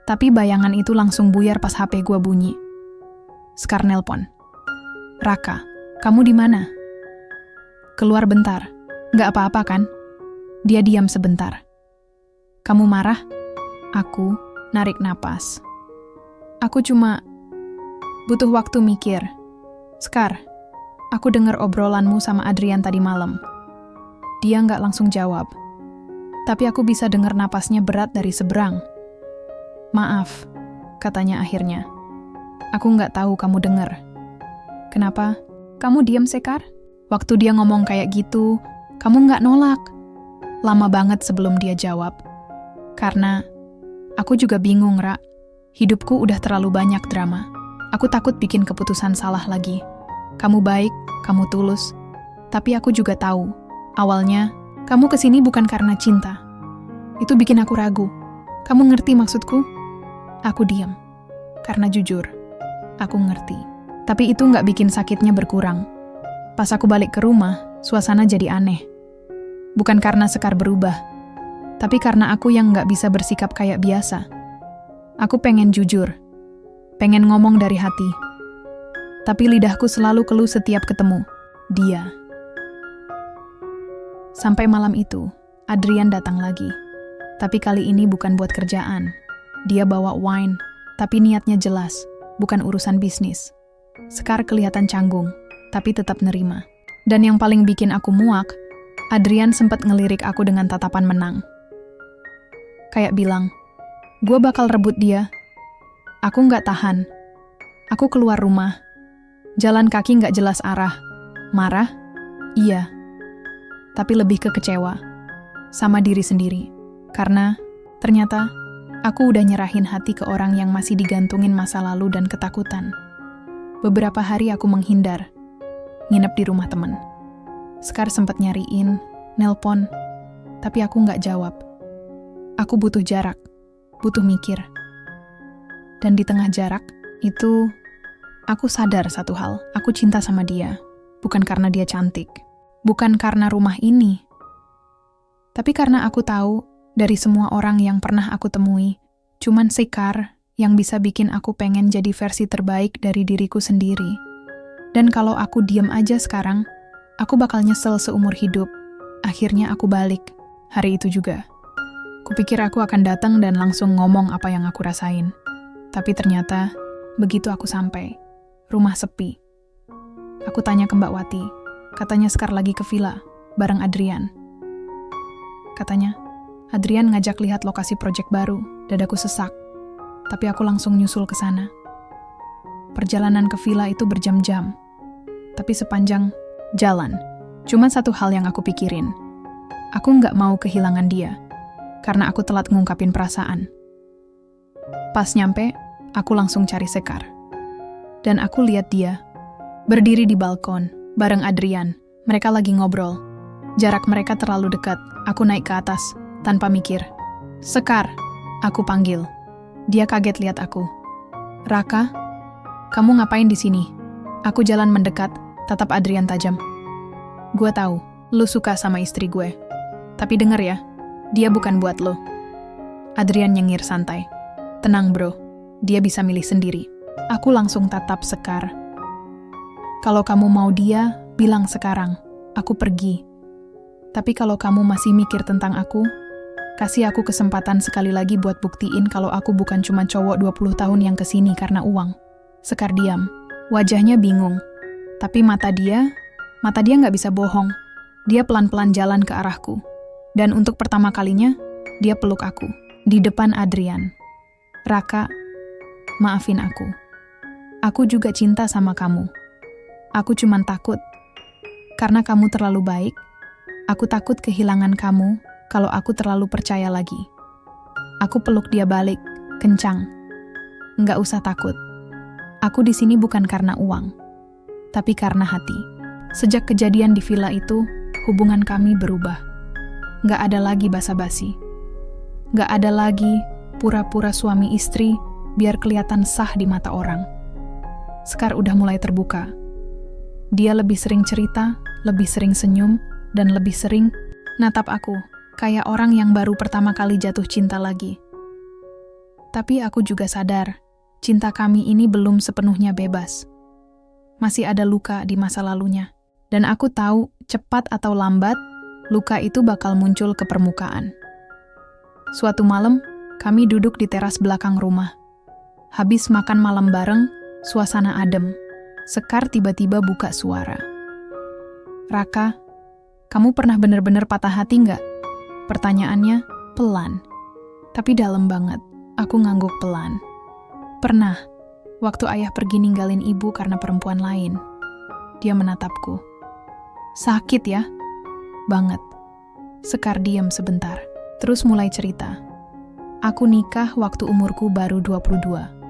Tapi bayangan itu langsung buyar pas HP gue bunyi. Sekar nelpon. Raka, kamu di mana? Keluar bentar. Nggak apa-apa kan? Dia diam sebentar. Kamu marah? Aku narik napas. Aku cuma butuh waktu mikir. Sekar, aku dengar obrolanmu sama Adrian tadi malam. Dia nggak langsung jawab. Tapi aku bisa dengar napasnya berat dari seberang. Maaf, katanya akhirnya. Aku nggak tahu kamu dengar. Kenapa? Kamu diam, Sekar? Waktu dia ngomong kayak gitu, kamu nggak nolak. Lama banget sebelum dia jawab. Karena aku juga bingung, Ra. Hidupku udah terlalu banyak drama. Aku takut bikin keputusan salah lagi. Kamu baik, kamu tulus. Tapi aku juga tahu, awalnya kamu kesini bukan karena cinta. Itu bikin aku ragu. Kamu ngerti maksudku? Aku diam. Karena jujur, aku ngerti. Tapi itu nggak bikin sakitnya berkurang. Pas aku balik ke rumah, suasana jadi aneh. Bukan karena Sekar berubah, tapi karena aku yang nggak bisa bersikap kayak biasa. Aku pengen jujur, pengen ngomong dari hati. Tapi lidahku selalu keluh setiap ketemu dia. Sampai malam itu, Adrian datang lagi. Tapi kali ini bukan buat kerjaan. Dia bawa wine, tapi niatnya jelas, bukan urusan bisnis. Sekar kelihatan canggung, tapi tetap nerima. Dan yang paling bikin aku muak, Adrian sempat ngelirik aku dengan tatapan menang. Kayak bilang, gue bakal rebut dia. Aku nggak tahan. Aku keluar rumah. Jalan kaki nggak jelas arah. Marah? Iya. Tapi lebih ke kecewa. Sama diri sendiri. Karena, ternyata, aku udah nyerahin hati ke orang yang masih digantungin masa lalu dan ketakutan. Beberapa hari aku menghindar. Nginep di rumah temen. Sekar sempat nyariin, nelpon. Tapi aku nggak jawab. Aku butuh jarak. Butuh mikir. Dan di tengah jarak, itu, aku sadar satu hal. Aku cinta sama dia. Bukan karena dia cantik. Bukan karena rumah ini. Tapi karena aku tahu, dari semua orang yang pernah aku temui, cuman Sekar yang bisa bikin aku pengen jadi versi terbaik dari diriku sendiri. Dan kalau aku diam aja sekarang, aku bakal nyesel seumur hidup. Akhirnya aku balik, hari itu juga. Kupikir aku akan datang dan langsung ngomong apa yang aku rasain. Tapi ternyata, begitu aku sampai, rumah sepi. Aku tanya ke Mbak Wati, katanya Sekar lagi ke villa, bareng Adrian. Katanya, Adrian ngajak lihat lokasi proyek baru, dadaku sesak. Tapi aku langsung nyusul ke sana. Perjalanan ke villa itu berjam-jam. Tapi sepanjang jalan, cuma satu hal yang aku pikirin. Aku nggak mau kehilangan dia, karena aku telat ngungkapin perasaan. Pas nyampe, aku langsung cari Sekar. Dan aku lihat dia, berdiri di balkon, bareng Adrian. Mereka lagi ngobrol. Jarak mereka terlalu dekat, aku naik ke atas. Tanpa mikir. Sekar, aku panggil. Dia kaget lihat aku. Raka, kamu ngapain di sini? Aku jalan mendekat, tatap Adrian tajam. Gue tahu, lu suka sama istri gue. Tapi denger ya, dia bukan buat lo. Adrian nyengir santai. Tenang bro, dia bisa milih sendiri. Aku langsung tatap Sekar. Kalau kamu mau dia, bilang sekarang. Aku pergi. Tapi kalau kamu masih mikir tentang aku, kasih aku kesempatan sekali lagi buat buktiin kalau aku bukan cuma cowok 20 tahun yang kesini karena uang. Sekar diam. Wajahnya bingung. Tapi mata dia nggak bisa bohong. Dia pelan-pelan jalan ke arahku. Dan untuk pertama kalinya, dia peluk aku. Di depan Adrian. Raka, maafin aku. Aku juga cinta sama kamu. Aku cuman takut. Karena kamu terlalu baik, aku takut kehilangan kamu kalau aku terlalu percaya lagi. Aku peluk dia balik, kencang. Nggak usah takut. Aku di sini bukan karena uang, tapi karena hati. Sejak kejadian di villa itu, hubungan kami berubah. Nggak ada lagi basa-basi. Nggak ada lagi pura-pura suami istri biar kelihatan sah di mata orang. Sekar udah mulai terbuka. Dia lebih sering cerita, lebih sering senyum, dan lebih sering natap aku. Kayak orang yang baru pertama kali jatuh cinta lagi. Tapi aku juga sadar, cinta kami ini belum sepenuhnya bebas. Masih ada luka di masa lalunya. Dan aku tahu, cepat atau lambat, luka itu bakal muncul ke permukaan. Suatu malam, kami duduk di teras belakang rumah. Habis makan malam bareng, suasana adem. Sekar tiba-tiba buka suara. Raka, kamu pernah bener-bener patah hati nggak? Pertanyaannya pelan, tapi dalam banget. Aku ngangguk pelan. Pernah, waktu ayah pergi ninggalin ibu karena perempuan lain. Dia menatapku. Sakit ya? Banget. Sekar diam sebentar, terus mulai cerita. Aku nikah waktu umurku baru 22.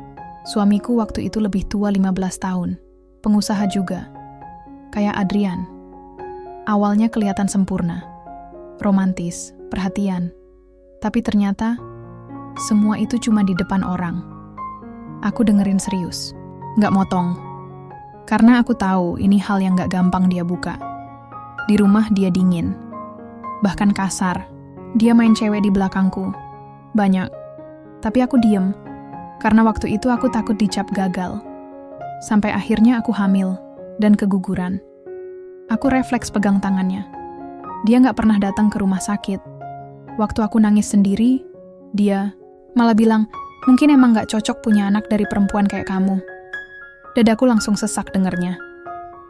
Suamiku waktu itu lebih tua 15 tahun. Pengusaha juga. Kayak Adrian. Awalnya kelihatan sempurna. Romantis, perhatian. Tapi ternyata, semua itu cuma di depan orang. Aku dengerin serius, nggak motong. Karena aku tahu ini hal yang nggak gampang dia buka. Di rumah dia dingin. Bahkan kasar. Dia main cewek di belakangku. Banyak. Tapi aku diem. Karena waktu itu aku takut dicap gagal. Sampai akhirnya aku hamil dan keguguran. Aku refleks pegang tangannya. Dia nggak pernah datang ke rumah sakit. Waktu aku nangis sendiri, dia malah bilang, mungkin emang nggak cocok punya anak dari perempuan kayak kamu. Dadaku langsung sesak dengernya.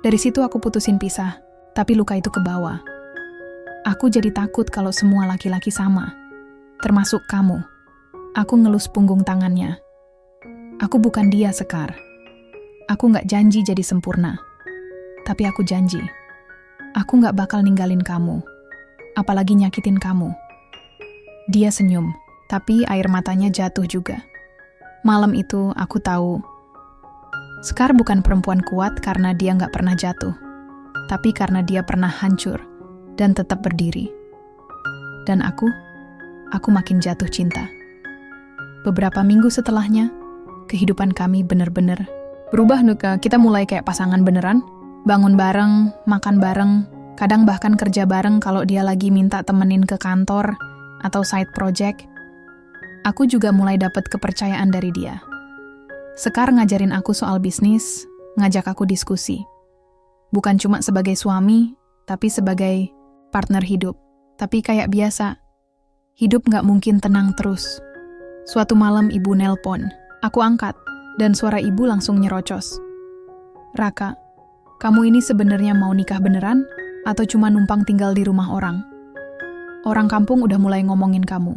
Dari situ aku putusin pisah, tapi luka itu kebawa. Aku jadi takut kalau semua laki-laki sama, termasuk kamu. Aku ngelus punggung tangannya. Aku bukan dia, Sekar. Aku nggak janji jadi sempurna. Tapi aku janji, aku nggak bakal ninggalin kamu, apalagi nyakitin kamu. Dia senyum, tapi air matanya jatuh juga. Malam itu aku tahu, Sekar bukan perempuan kuat karena dia nggak pernah jatuh, tapi karena dia pernah hancur dan tetap berdiri. Dan aku makin jatuh cinta. Beberapa minggu setelahnya, kehidupan kami bener-bener berubah, Nuka. Kita mulai kayak pasangan beneran. Bangun bareng, makan bareng, kadang bahkan kerja bareng kalau dia lagi minta temenin ke kantor atau side project. Aku juga mulai dapat kepercayaan dari dia. Sekar ngajarin aku soal bisnis, ngajak aku diskusi. Bukan cuma sebagai suami, tapi sebagai partner hidup. Tapi kayak biasa, hidup nggak mungkin tenang terus. Suatu malam ibu nelpon. Aku angkat, dan suara ibu langsung nyerocos. Raka, kamu ini sebenarnya mau nikah beneran, atau cuma numpang tinggal di rumah orang? Orang kampung udah mulai ngomongin kamu.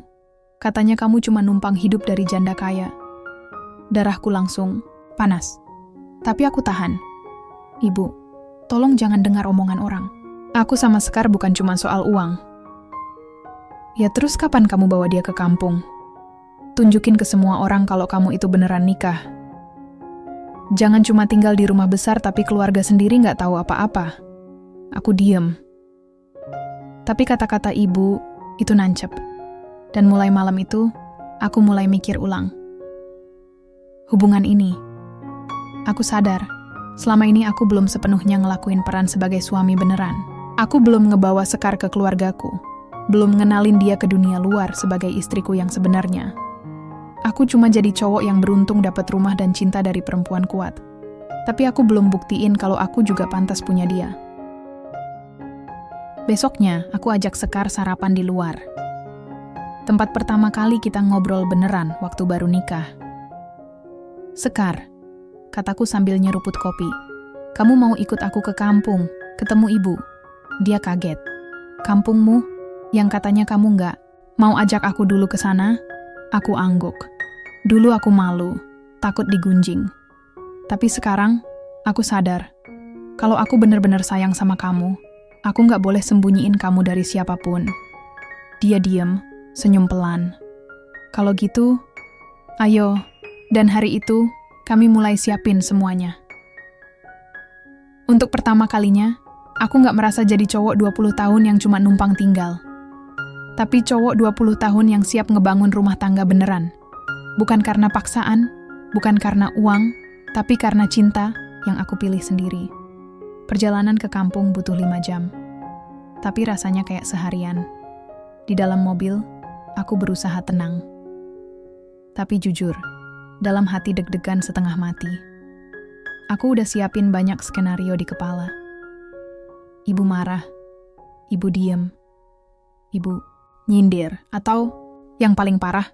Katanya kamu cuma numpang hidup dari janda kaya. Darahku langsung panas. Tapi aku tahan. Ibu, tolong jangan dengar omongan orang. Aku sama Sekar bukan cuma soal uang. Ya terus kapan kamu bawa dia ke kampung? Tunjukin ke semua orang kalau kamu itu beneran nikah. Jangan cuma tinggal di rumah besar tapi keluarga sendiri nggak tahu apa-apa. Aku diem. Tapi kata-kata ibu itu nancep. Dan mulai malam itu, aku mulai mikir ulang. Hubungan ini, aku sadar, selama ini aku belum sepenuhnya ngelakuin peran sebagai suami beneran. Aku belum ngebawa Sekar ke keluargaku, belum ngenalin dia ke dunia luar sebagai istriku yang sebenarnya. Aku cuma jadi cowok yang beruntung dapat rumah dan cinta dari perempuan kuat. Tapi aku belum buktiin kalau aku juga pantas punya dia. Besoknya, aku ajak Sekar sarapan di luar. Tempat pertama kali kita ngobrol beneran waktu baru nikah. Sekar, kataku sambil nyeruput kopi, kamu mau ikut aku ke kampung, ketemu ibu. Dia kaget. Kampungmu? Yang katanya kamu nggak mau ajak aku dulu ke sana? Aku angguk. Dulu aku malu, takut digunjing. Tapi sekarang, aku sadar. Kalau aku benar-benar sayang sama kamu, aku nggak boleh sembunyiin kamu dari siapapun. Dia diem, senyum pelan. Kalau gitu, ayo. Dan hari itu, kami mulai siapin semuanya. Untuk pertama kalinya, aku nggak merasa jadi cowok 20 tahun yang cuma numpang tinggal. Tapi cowok 20 tahun yang siap ngebangun rumah tangga beneran. Bukan karena paksaan, bukan karena uang, tapi karena cinta yang aku pilih sendiri. Perjalanan ke kampung butuh 5 jam. Tapi rasanya kayak seharian. Di dalam mobil, aku berusaha tenang. Tapi jujur, dalam hati deg-degan setengah mati. Aku udah siapin banyak skenario di kepala. Ibu marah, ibu diem, ibu nyindir, atau yang paling parah,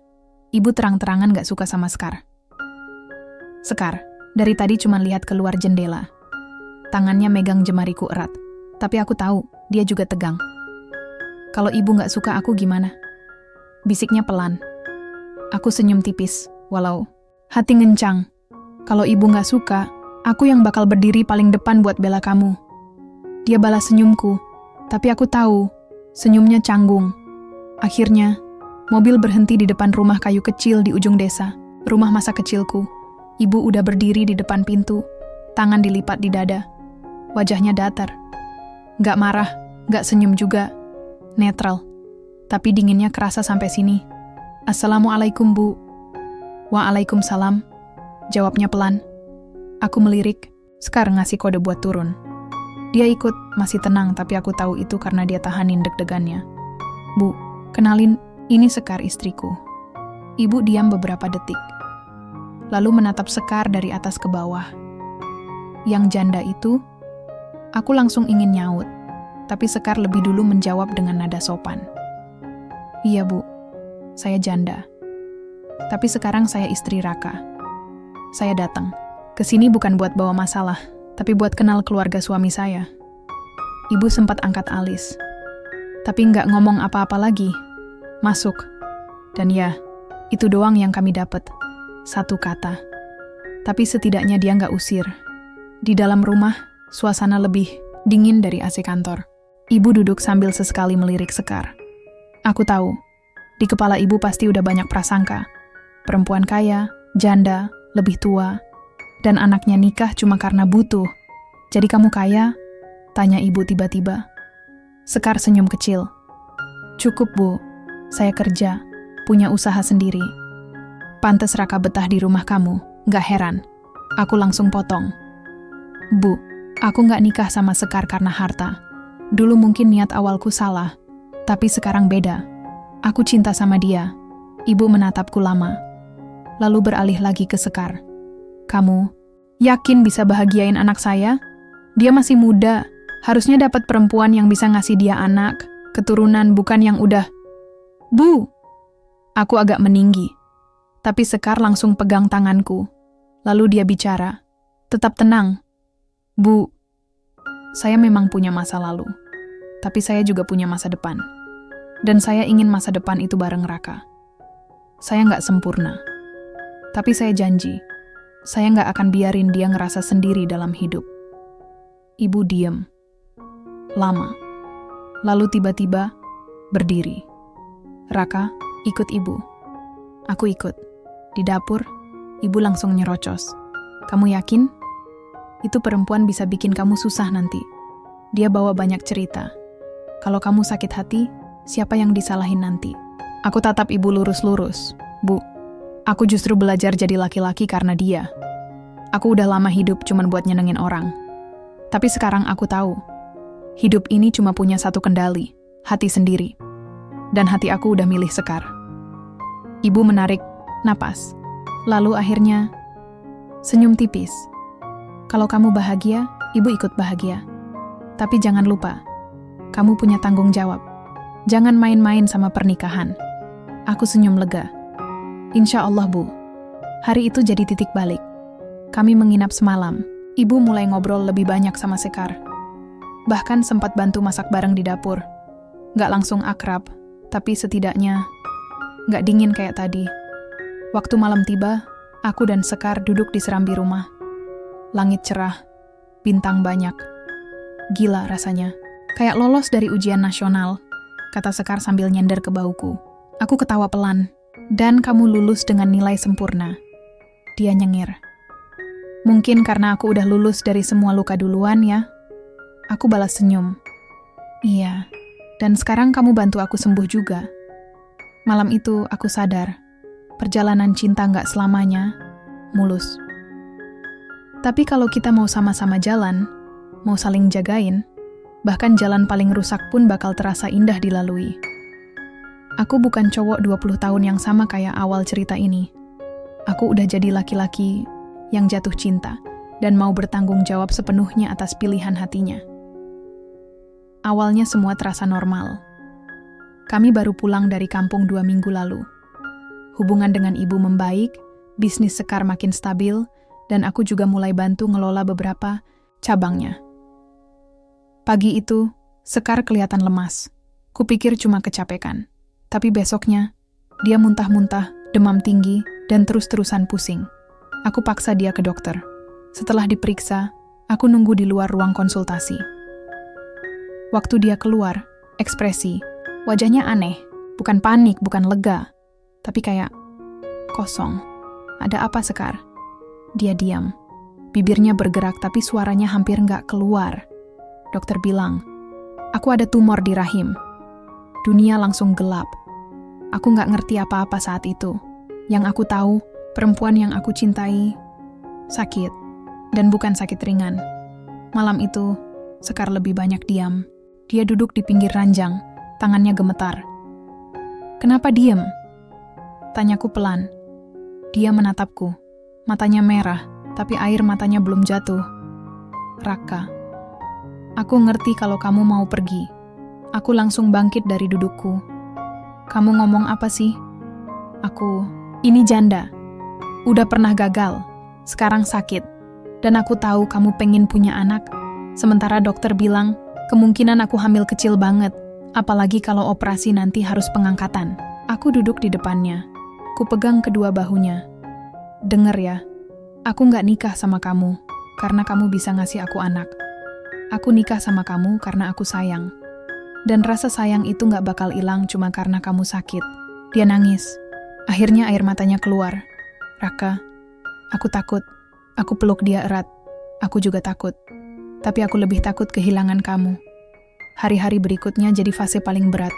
ibu terang-terangan gak suka sama Sekar. Sekar, dari tadi cuma lihat keluar jendela. Tangannya megang jemariku erat, tapi aku tahu dia juga tegang. Kalau ibu gak suka aku gimana? Bisiknya pelan. Aku senyum tipis, walau hati ngencang. Kalau ibu gak suka, aku yang bakal berdiri paling depan buat bela kamu. Dia balas senyumku, tapi aku tahu, senyumnya canggung. Akhirnya, mobil berhenti di depan rumah kayu kecil di ujung desa, rumah masa kecilku. Ibu udah berdiri di depan pintu, tangan dilipat di dada. Wajahnya datar. Gak marah, gak senyum juga. Netral. Tapi dinginnya kerasa sampai sini. "Assalamualaikum, Bu." "Waalaikumsalam," jawabnya pelan. Aku melirik, Sekar ngasih kode buat turun. Dia ikut, masih tenang, tapi aku tahu itu karena dia tahanin deg-degannya. "Bu, kenalin, ini Sekar, istriku." Ibu diam beberapa detik, lalu menatap Sekar dari atas ke bawah. "Yang janda itu?" Aku langsung ingin nyaut, tapi Sekar lebih dulu menjawab dengan nada sopan. "Iya, Bu, saya janda. Tapi sekarang saya istri Raka. Saya datang ke sini bukan buat bawa masalah, tapi buat kenal keluarga suami saya." Ibu sempat angkat alis, tapi nggak ngomong apa-apa lagi. "Masuk." Dan ya, itu doang yang kami dapat. Satu kata. Tapi setidaknya dia nggak usir. Di dalam rumah, suasana lebih dingin dari AC kantor. Ibu duduk sambil sesekali melirik Sekar. Aku tahu, di kepala ibu pasti udah banyak prasangka. Perempuan kaya, janda, lebih tua, dan anaknya nikah cuma karena butuh. "Jadi kamu kaya?" tanya ibu tiba-tiba. Sekar senyum kecil. "Cukup, Bu. Saya kerja, punya usaha sendiri." "Pantes Raka betah di rumah kamu, nggak heran." Aku langsung potong. "Bu, aku nggak nikah sama Sekar karena harta. Dulu mungkin niat awalku salah, tapi sekarang beda. Aku cinta sama dia." Ibu menatapku lama, lalu beralih lagi ke Sekar. "Kamu yakin bisa bahagiain anak saya? Dia masih muda, harusnya dapat perempuan yang bisa ngasih dia anak, keturunan, bukan yang udah..." "Bu!" Aku agak meninggi, tapi Sekar langsung pegang tanganku. Lalu dia bicara, "Tetap tenang. Bu, saya memang punya masa lalu, tapi saya juga punya masa depan. Dan saya ingin masa depan itu bareng Raka. Saya nggak sempurna, tapi saya janji, saya nggak akan biarin dia ngerasa sendiri dalam hidup." Ibu diem lama, lalu tiba-tiba berdiri. "Raka, ikut ibu." Aku ikut. Di dapur, ibu langsung nyerocos. "Kamu yakin? Itu perempuan bisa bikin kamu susah nanti. Dia bawa banyak cerita. Kalau kamu sakit hati, siapa yang disalahin nanti?" Aku tatap ibu lurus-lurus. "Bu, aku justru belajar jadi laki-laki karena dia. Aku udah lama hidup cuman buat nyenengin orang. Tapi sekarang aku tahu, hidup ini cuma punya satu kendali, hati sendiri. Dan hati aku udah milih Sekar." Ibu menarik napas, lalu akhirnya senyum tipis. "Kalau kamu bahagia, ibu ikut bahagia. Tapi jangan lupa, kamu punya tanggung jawab. Jangan main-main sama pernikahan." Aku senyum lega. "Insya Allah, Bu." Hari itu jadi titik balik. Kami menginap semalam. Ibu mulai ngobrol lebih banyak sama Sekar. Bahkan sempat bantu masak bareng di dapur. Nggak langsung akrab, tapi setidaknya nggak dingin kayak tadi. Waktu malam tiba, aku dan Sekar duduk di serambi rumah. Langit cerah, bintang banyak. Gila rasanya. "Kayak lolos dari ujian nasional," kata Sekar sambil nyender ke bahuku. Aku ketawa pelan. "Dan kamu lulus dengan nilai sempurna." Dia nyengir. "Mungkin karena aku udah lulus dari semua luka duluan ya." Aku balas senyum. "Iya, dan sekarang kamu bantu aku sembuh juga." Malam itu aku sadar, perjalanan cinta nggak selamanya mulus. Tapi kalau kita mau sama-sama jalan, mau saling jagain, bahkan jalan paling rusak pun bakal terasa indah dilalui. Aku bukan cowok 20 tahun yang sama kayak awal cerita ini. Aku udah jadi laki-laki yang jatuh cinta dan mau bertanggung jawab sepenuhnya atas pilihan hatinya. Awalnya semua terasa normal. Kami baru pulang dari kampung 2 minggu lalu. Hubungan dengan ibu membaik, bisnis Sekar makin stabil, dan aku juga mulai bantu ngelola beberapa cabangnya. Pagi itu, Sekar kelihatan lemas. Kupikir cuma kecapekan. Tapi besoknya, dia muntah-muntah, demam tinggi, dan terus-terusan pusing. Aku paksa dia ke dokter. Setelah diperiksa, aku nunggu di luar ruang konsultasi. Waktu dia keluar, ekspresi, wajahnya aneh. Bukan panik, bukan lega. Tapi kayak kosong. "Ada apa, Sekar?" Dia diam. Bibirnya bergerak tapi suaranya hampir nggak keluar. Dokter bilang, "Aku ada tumor di rahim." Dunia langsung gelap. Aku nggak ngerti apa-apa saat itu. Yang aku tahu, perempuan yang aku cintai sakit, dan bukan sakit ringan. Malam itu, Sekar lebih banyak diam. Dia duduk di pinggir ranjang, tangannya gemetar. "Kenapa diam?" Tanyaku pelan. Dia menatapku, matanya merah, tapi air matanya belum jatuh. "Raka, aku ngerti kalau kamu mau pergi." Aku langsung bangkit dari dudukku. "Kamu ngomong apa sih?" Ini janda. Udah pernah gagal, sekarang sakit. Dan aku tahu kamu pengen punya anak. Sementara dokter bilang, kemungkinan aku hamil kecil banget. Apalagi kalau operasi nanti harus pengangkatan. Aku duduk di depannya. Ku pegang kedua bahunya. "Dengar ya, aku nggak nikah sama kamu karena kamu bisa ngasih aku anak. Aku nikah sama kamu karena aku sayang. Dan rasa sayang itu nggak bakal hilang cuma karena kamu sakit." Dia nangis. Akhirnya air matanya keluar. "Raka, aku takut." Aku peluk dia erat. Aku juga takut. Tapi aku lebih takut kehilangan kamu. Hari-hari berikutnya jadi fase paling berat.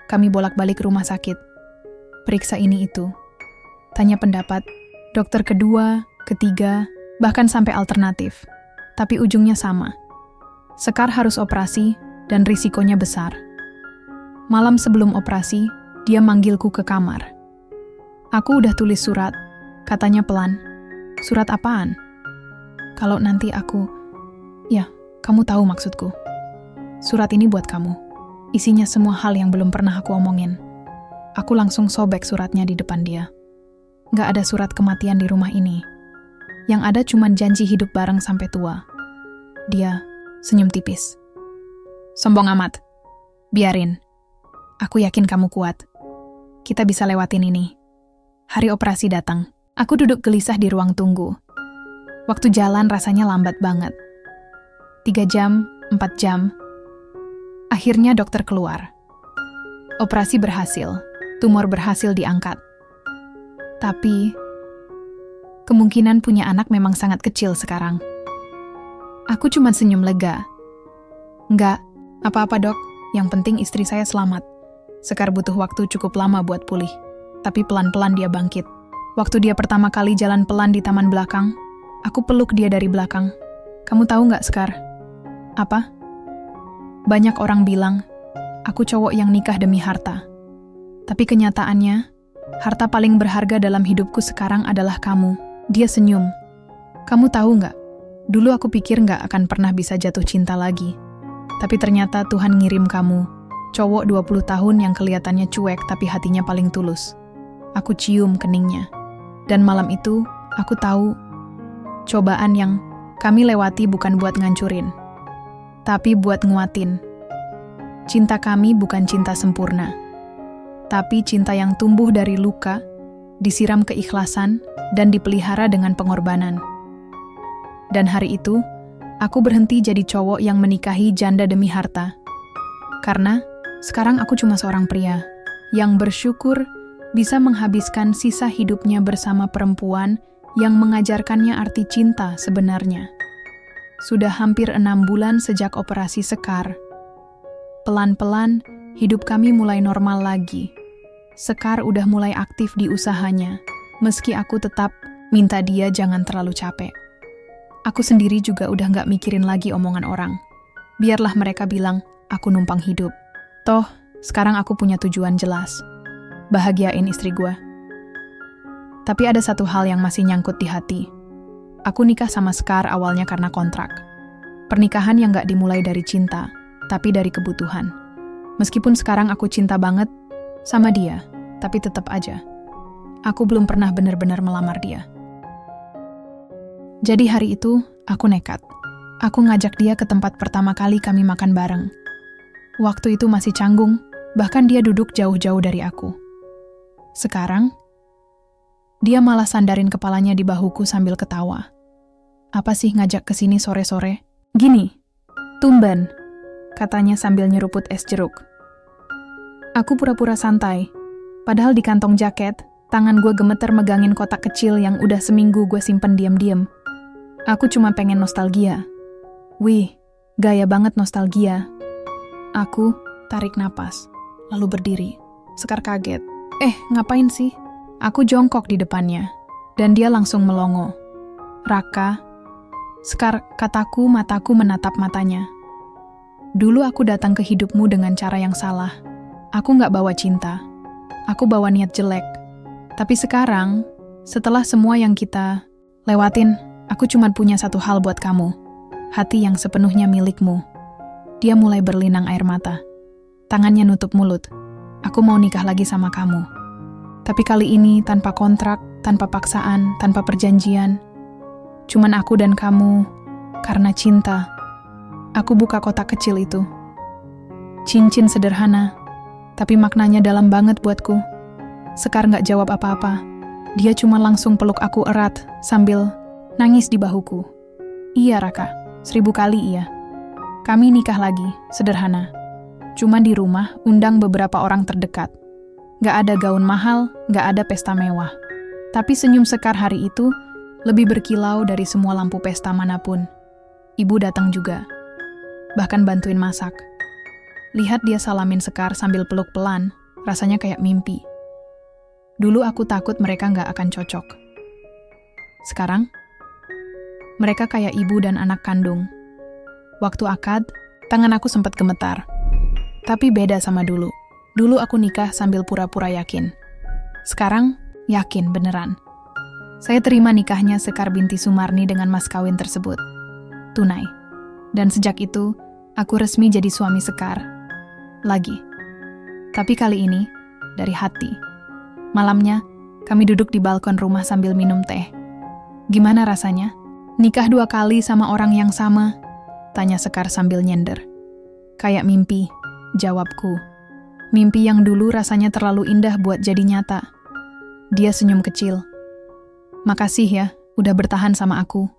Kami bolak-balik rumah sakit. Periksa ini itu. Tanya pendapat. Dokter kedua, ketiga, bahkan sampai alternatif. Tapi ujungnya sama. Sekar harus operasi dan risikonya besar. Malam sebelum operasi, dia manggilku ke kamar. "Aku udah tulis surat," katanya pelan. "Surat apaan?" "Kalau nanti aku..." "Ya, kamu tahu maksudku. Surat ini buat kamu. Isinya semua hal yang belum pernah aku omongin." Aku langsung sobek suratnya di depan dia. Nggak ada surat kematian di rumah ini. Yang ada cuma janji hidup bareng sampai tua. Dia senyum tipis. "Sombong amat. Biarin. Aku yakin kamu kuat. Kita bisa lewatin ini." Hari operasi datang. Aku duduk gelisah di ruang tunggu. Waktu jalan rasanya lambat banget. 3 jam, 4 jam. Akhirnya dokter keluar. Operasi berhasil. Tumor berhasil diangkat. Tapi, kemungkinan punya anak memang sangat kecil sekarang. Aku cuma senyum lega. "Enggak, apa-apa dok. Yang penting istri saya selamat. Sekar butuh waktu cukup lama buat pulih." Tapi pelan-pelan dia bangkit. Waktu dia pertama kali jalan pelan di taman belakang, aku peluk dia dari belakang. "Kamu tahu nggak, Sekar?" "Apa?" "Banyak orang bilang, aku cowok yang nikah demi harta. Tapi kenyataannya, harta paling berharga dalam hidupku sekarang adalah kamu." Dia senyum. "Kamu tahu nggak, dulu aku pikir nggak akan pernah bisa jatuh cinta lagi. Tapi ternyata Tuhan ngirim kamu, cowok 20 tahun yang kelihatannya cuek tapi hatinya paling tulus." Aku cium keningnya. Dan malam itu, aku tahu, cobaan yang kami lewati bukan buat ngancurin, tapi buat nguatin. Cinta kami bukan cinta sempurna, tapi cinta yang tumbuh dari luka, disiram keikhlasan, dan dipelihara dengan pengorbanan. Dan hari itu, aku berhenti jadi cowok yang menikahi janda demi harta. Karena sekarang aku cuma seorang pria yang bersyukur bisa menghabiskan sisa hidupnya bersama perempuan yang mengajarkannya arti cinta sebenarnya. Sudah hampir 6 bulan sejak operasi Sekar. Pelan-pelan, hidup kami mulai normal lagi. Sekar udah mulai aktif di usahanya, meski aku tetap minta dia jangan terlalu capek. Aku sendiri juga udah nggak mikirin lagi omongan orang. Biarlah mereka bilang, aku numpang hidup. Toh, sekarang aku punya tujuan jelas. Bahagiain istri gue. Tapi ada satu hal yang masih nyangkut di hati. Aku nikah sama Sekar awalnya karena kontrak. Pernikahan yang gak dimulai dari cinta, tapi dari kebutuhan. Meskipun sekarang aku cinta banget sama dia, tapi tetap aja, aku belum pernah benar-benar melamar dia. Jadi hari itu, aku nekat. Aku ngajak dia ke tempat pertama kali kami makan bareng. Waktu itu masih canggung, bahkan dia duduk jauh-jauh dari aku. Sekarang, dia malah sandarin kepalanya di bahuku sambil ketawa. "Apa sih ngajak ke sini sore-sore?" "Gini, tumben," katanya sambil nyeruput es jeruk. Aku pura-pura santai, padahal di kantong jaket, tangan gue gemeter megangin kotak kecil yang udah seminggu gue simpen diam-diam. Aku cuma pengen nostalgia. Wih, gaya banget nostalgia. Aku tarik napas, lalu berdiri. Sekar kaget. Ngapain sih? Aku jongkok di depannya, dan dia langsung melongo. Raka, Sekar, kataku, mataku menatap matanya. Dulu aku datang ke hidupmu dengan cara yang salah. Aku gak bawa cinta. Aku bawa niat jelek. Tapi sekarang, setelah semua yang kita lewatin, aku cuma punya satu hal buat kamu. Hati yang sepenuhnya milikmu. Dia mulai berlinang air mata. Tangannya nutup mulut. Aku mau nikah lagi sama kamu. Tapi kali ini tanpa kontrak, tanpa paksaan, tanpa perjanjian. Cuman aku dan kamu, karena cinta. Aku buka kotak kecil itu. Cincin sederhana, tapi maknanya dalam banget buatku. Sekar gak jawab apa-apa. Dia cuma langsung peluk aku erat sambil nangis di bahuku. Iya Raka, 1000 kali iya. Kami nikah lagi, sederhana. Cuma di rumah undang beberapa orang terdekat. Gak ada gaun mahal, gak ada pesta mewah. Tapi senyum Sekar hari itu lebih berkilau dari semua lampu pesta manapun. Ibu datang juga. Bahkan bantuin masak. Lihat dia salamin Sekar sambil peluk pelan, rasanya kayak mimpi. Dulu aku takut mereka gak akan cocok. Sekarang, mereka kayak ibu dan anak kandung. Waktu akad, tangan aku sempat gemetar. Tapi beda sama dulu. Dulu aku nikah sambil pura-pura yakin. Sekarang, yakin beneran. Saya terima nikahnya Sekar binti Sumarni dengan mas kawin tersebut. Tunai. Dan sejak itu, aku resmi jadi suami Sekar. Lagi. Tapi kali ini, dari hati. Malamnya, kami duduk di balkon rumah sambil minum teh. Gimana rasanya? Nikah 2 kali sama orang yang sama? Tanya Sekar sambil nyender. Kayak mimpi, jawabku. Mimpi yang dulu rasanya terlalu indah buat jadi nyata. Dia senyum kecil. Makasih ya, udah bertahan sama aku.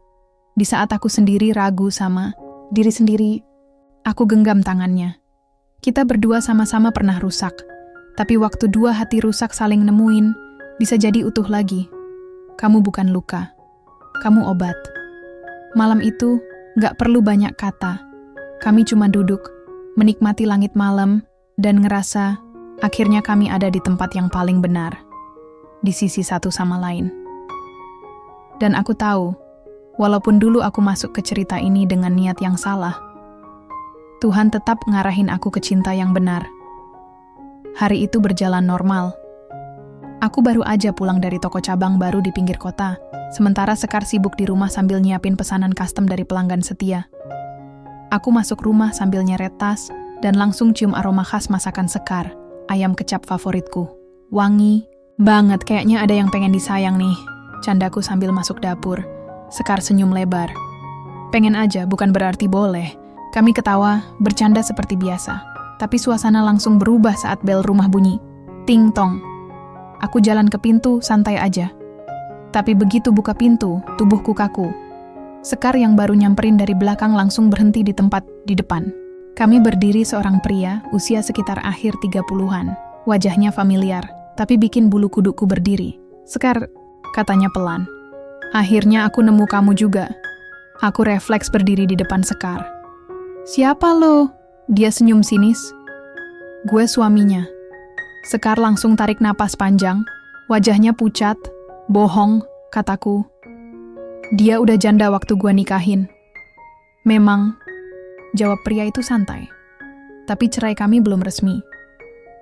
Di saat aku sendiri ragu sama diri sendiri, aku genggam tangannya. Kita berdua sama-sama pernah rusak. Tapi waktu 2 hati rusak saling nemuin, bisa jadi utuh lagi. Kamu bukan luka. Kamu obat. Malam itu, gak perlu banyak kata. Kami cuma duduk, menikmati langit malam, dan ngerasa akhirnya kami ada di tempat yang paling benar. Di sisi satu sama lain. Dan aku tahu, walaupun dulu aku masuk ke cerita ini dengan niat yang salah, Tuhan tetap ngarahin aku ke cinta yang benar. Hari itu berjalan normal. Aku baru aja pulang dari toko cabang baru di pinggir kota, sementara Sekar sibuk di rumah sambil nyiapin pesanan custom dari pelanggan setia. Aku masuk rumah sambil nyeret tas, dan langsung cium aroma khas masakan Sekar, ayam kecap favoritku. Wangi banget, kayaknya ada yang pengen disayang nih. Candaku sambil masuk dapur. Sekar senyum lebar. Pengen aja, bukan berarti boleh. Kami ketawa, bercanda seperti biasa. Tapi suasana langsung berubah saat bel rumah bunyi. Ting tong. Aku jalan ke pintu, santai aja. Tapi begitu buka pintu, tubuhku kaku. Sekar yang baru nyamperin dari belakang langsung berhenti di tempat di depan. Kami berdiri seorang pria, usia sekitar akhir 30-an. Wajahnya familiar, tapi bikin bulu kudukku berdiri. Sekar, katanya pelan. Akhirnya aku nemu kamu juga. Aku refleks berdiri di depan Sekar. Siapa lo? Dia senyum sinis. Gue suaminya. Sekar langsung tarik napas panjang. Wajahnya pucat. Bohong, kataku. Dia udah janda waktu gue nikahin. Memang, jawab pria itu santai. Tapi cerai kami belum resmi.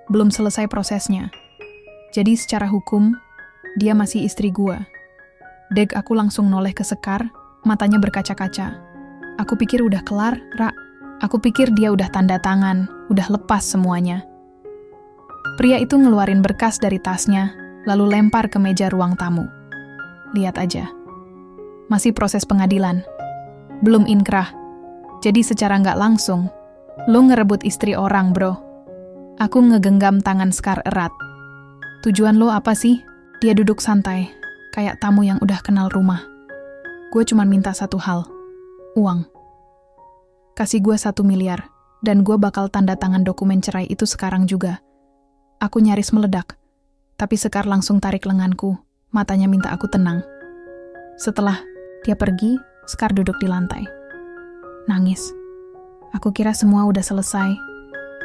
Belum selesai prosesnya. Jadi secara hukum, dia masih istri gue. Deg aku langsung noleh ke Sekar, matanya berkaca-kaca. Aku pikir udah kelar, Ra. Aku pikir dia udah tanda tangan, udah lepas semuanya. Pria itu ngeluarin berkas dari tasnya, lalu lempar ke meja ruang tamu. Lihat aja. Masih proses pengadilan. Belum inkrah. Jadi secara nggak langsung, lo ngerebut istri orang, bro. Aku ngegenggam tangan Sekar erat. Tujuan lo apa sih? Dia duduk santai, kayak tamu yang udah kenal rumah. Gue cuma minta satu hal. Uang. Kasih gue 1 miliar, dan gue bakal tanda tangan dokumen cerai itu sekarang juga. Aku nyaris meledak, tapi Sekar langsung tarik lenganku, matanya minta aku tenang. Setelah dia pergi, Sekar duduk di lantai. Nangis. Aku kira semua udah selesai.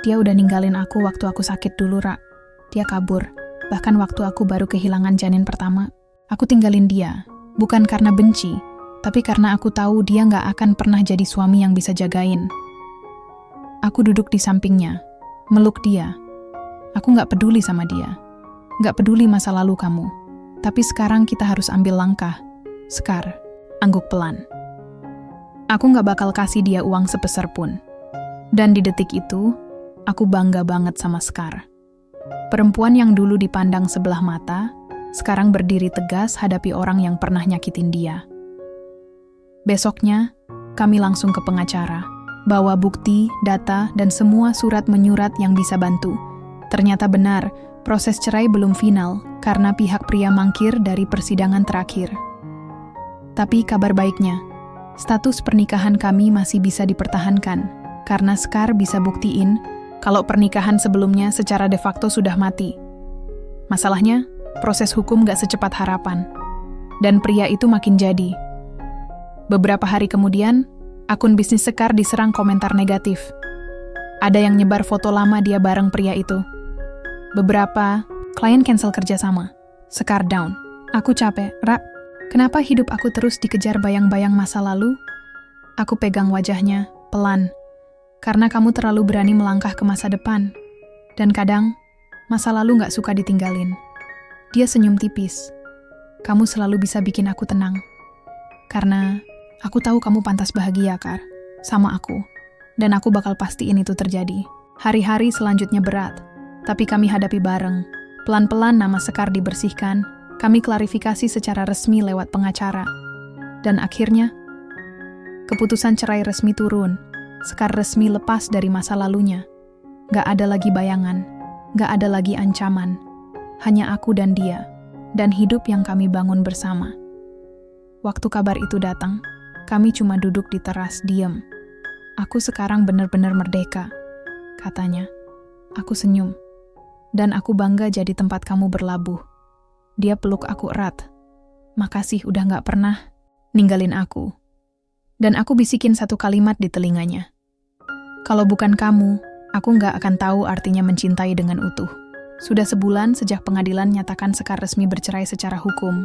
Dia udah ninggalin aku waktu aku sakit dulu, Ra. dia kabur. Bahkan waktu aku baru kehilangan janin pertama, aku tinggalin dia. Bukan karena benci, tapi karena aku tahu dia nggak akan pernah jadi suami yang bisa jagain. Aku duduk di sampingnya, meluk dia. Aku nggak peduli sama dia. Nggak peduli masa lalu kamu. Tapi sekarang kita harus ambil langkah. Sekar, angguk pelan. Aku nggak bakal kasih dia uang sepeser pun. Dan di detik itu, aku bangga banget sama Sekar. Perempuan yang dulu dipandang sebelah mata, sekarang berdiri tegas hadapi orang yang pernah nyakitin dia. Besoknya, kami langsung ke pengacara, bawa bukti, data, dan semua surat menyurat yang bisa bantu. Ternyata benar, proses cerai belum final karena pihak pria mangkir dari persidangan terakhir. Tapi kabar baiknya, status pernikahan kami masih bisa dipertahankan karena Sekar bisa buktiin kalau pernikahan sebelumnya secara de facto sudah mati. Masalahnya, proses hukum gak secepat harapan. Dan pria itu makin jadi. Beberapa hari kemudian, akun bisnis Sekar diserang komentar negatif. Ada yang nyebar foto lama dia bareng pria itu. Beberapa klien cancel kerjasama. Sekar down. Aku capek, Ra. Kenapa hidup aku terus dikejar bayang-bayang masa lalu? Aku pegang wajahnya, pelan. Karena kamu terlalu berani melangkah ke masa depan. Dan kadang, masa lalu gak suka ditinggalin. Dia senyum tipis. Kamu selalu bisa bikin aku tenang. Karena aku tahu kamu pantas bahagia, Kar. Sama aku. Dan aku bakal pastiin itu terjadi. Hari-hari selanjutnya berat. Tapi kami hadapi bareng. Pelan-pelan nama Sekar dibersihkan. Kami klarifikasi secara resmi lewat pengacara. Dan akhirnya, keputusan cerai resmi turun. Sekar resmi lepas dari masa lalunya. Gak ada lagi bayangan. Gak ada lagi ancaman. Hanya aku dan dia. Dan hidup yang kami bangun bersama. Waktu kabar itu datang, kami cuma duduk di teras, diam. Aku sekarang benar-benar merdeka, katanya. Aku senyum. Dan aku bangga jadi tempat kamu berlabuh. Dia peluk aku erat. Makasih udah gak pernah ninggalin aku. Dan aku bisikin satu kalimat di telinganya. Kalau bukan kamu, aku gak akan tahu artinya mencintai dengan utuh. Sudah sebulan sejak pengadilan nyatakan Sekar resmi bercerai secara hukum.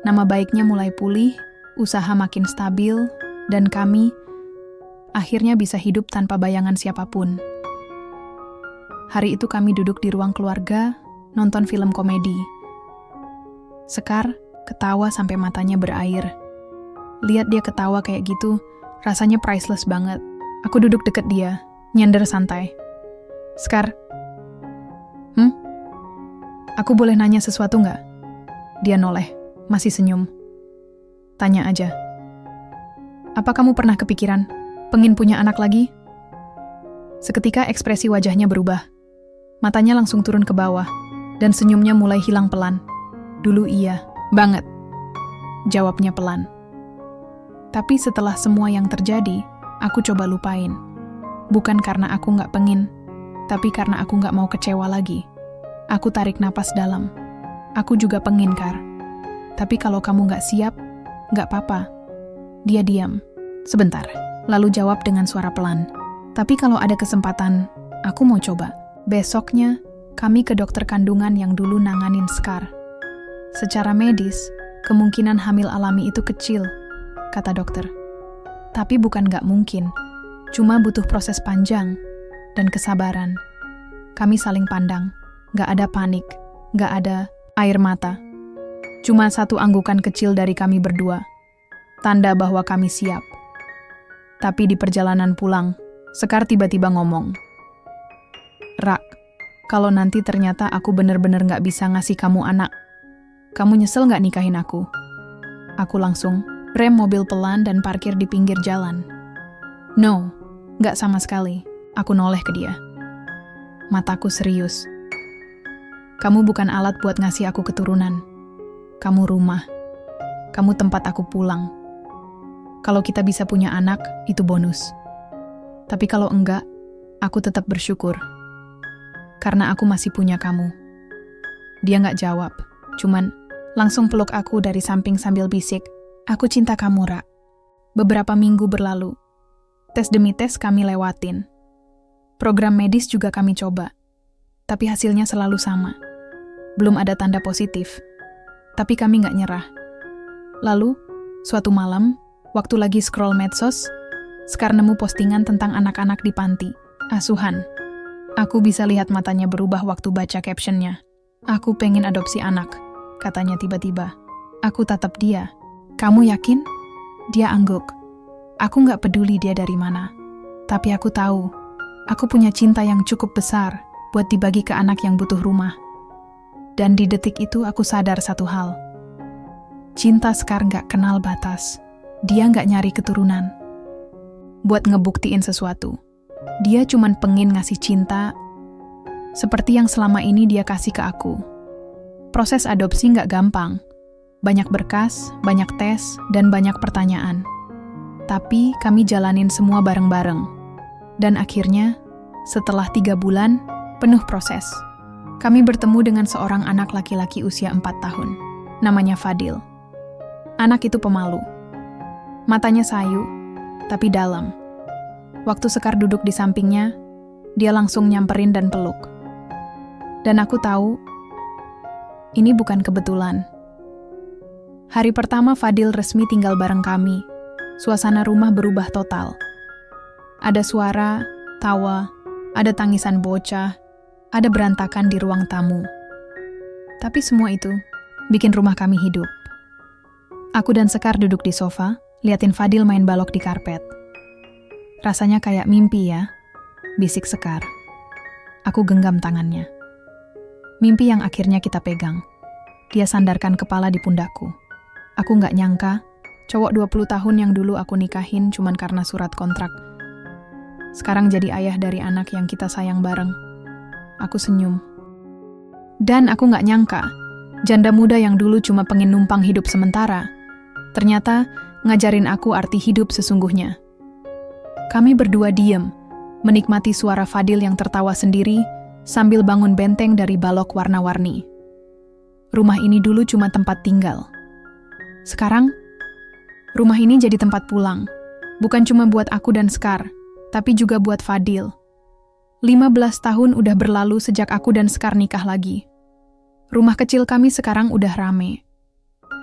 Nama baiknya mulai pulih, usaha makin stabil, dan kami akhirnya bisa hidup tanpa bayangan siapapun. Hari itu kami duduk di ruang keluarga, nonton film komedi. Sekar ketawa sampai matanya berair. Lihat dia ketawa kayak gitu, rasanya priceless banget. Aku duduk deket dia, nyender santai. Sekar, aku boleh nanya sesuatu nggak? Dia noleh, masih senyum. Tanya aja. Apa kamu pernah kepikiran, pengen punya anak lagi? Seketika ekspresi wajahnya berubah. Matanya langsung turun ke bawah, dan senyumnya mulai hilang pelan. Dulu iya, banget. Jawabnya pelan. Tapi setelah semua yang terjadi, aku coba lupain. Bukan karena aku nggak pengen, tapi karena aku nggak mau kecewa lagi. Aku tarik napas dalam. Aku juga pengen, Kar. Tapi kalau kamu nggak siap, nggak apa-apa. Dia diam. Sebentar, lalu jawab dengan suara pelan. Tapi kalau ada kesempatan, aku mau coba. Besoknya, kami ke dokter kandungan yang dulu nanganin Sekar. Secara medis, kemungkinan hamil alami itu kecil, kata dokter. Tapi bukan nggak mungkin. Cuma butuh proses panjang dan kesabaran. Kami saling pandang. Nggak ada panik, nggak ada air mata. Cuma satu anggukan kecil dari kami berdua. Tanda bahwa kami siap. Tapi di perjalanan pulang, Sekar tiba-tiba ngomong. Rak, kalau nanti ternyata aku bener-bener nggak bisa ngasih kamu anak, kamu nyesel nggak nikahin aku? Aku langsung rem mobil pelan dan parkir di pinggir jalan. No, nggak sama sekali. Aku noleh ke dia. Mataku serius. Kamu bukan alat buat ngasih aku keturunan. Kamu rumah. Kamu tempat aku pulang. Kalau kita bisa punya anak, itu bonus. Tapi kalau enggak, aku tetap bersyukur. Karena aku masih punya kamu. Dia nggak jawab, cuman langsung peluk aku dari samping sambil bisik, aku cinta kamu, Ra. Beberapa minggu berlalu. Tes demi tes kami lewatin. Program medis juga kami coba. tapi hasilnya selalu sama. Belum ada tanda positif. Tapi kami nggak nyerah. Lalu, suatu malam, waktu lagi scroll medsos, Sekar nemu postingan tentang anak-anak di panti asuhan. Aku bisa lihat matanya berubah waktu baca captionnya. Aku pengen adopsi anak, katanya tiba-tiba. Aku tatap dia. Kamu yakin? Dia angguk. Aku nggak peduli dia dari mana. Tapi aku tahu, aku punya cinta yang cukup besar buat dibagi ke anak yang butuh rumah. Dan di detik itu aku sadar satu hal. Cinta Sekar nggak kenal batas. Dia nggak nyari keturunan. Buat ngebuktiin sesuatu. Dia cuman pengen ngasih cinta seperti yang selama ini dia kasih ke aku. Proses adopsi nggak gampang. Banyak berkas, banyak tes, dan banyak pertanyaan. Tapi kami jalanin semua bareng-bareng. Dan akhirnya, setelah 3 bulan, penuh proses. Kami bertemu dengan seorang anak laki-laki usia 4 tahun. Namanya Fadil. Anak itu pemalu. Matanya sayu, tapi dalam. Waktu Sekar duduk di sampingnya, dia langsung nyamperin dan peluk. Dan aku tahu, ini bukan kebetulan. Hari pertama Fadil resmi tinggal bareng kami, suasana rumah berubah total. Ada suara, tawa, ada tangisan bocah, ada berantakan di ruang tamu. Tapi semua itu bikin rumah kami hidup. Aku dan Sekar duduk di sofa, liatin Fadil main balok di karpet. Rasanya kayak mimpi ya, bisik Sekar. Aku genggam tangannya. Mimpi yang akhirnya kita pegang. Dia sandarkan kepala di pundakku. Aku nggak nyangka, cowok 20 tahun yang dulu aku nikahin cuman karena surat kontrak. Sekarang jadi ayah dari anak yang kita sayang bareng. Aku senyum. Dan aku nggak nyangka, janda muda yang dulu cuma pengen numpang hidup sementara, ternyata ngajarin aku arti hidup sesungguhnya. Kami berdua diem, menikmati suara Fadil yang tertawa sendiri sambil bangun benteng dari balok warna-warni. Rumah ini dulu cuma tempat tinggal. Sekarang, rumah ini jadi tempat pulang. Bukan cuma buat aku dan Sekar, tapi juga buat Fadil. 15 tahun udah berlalu sejak aku dan Sekar nikah lagi. Rumah kecil kami sekarang udah rame.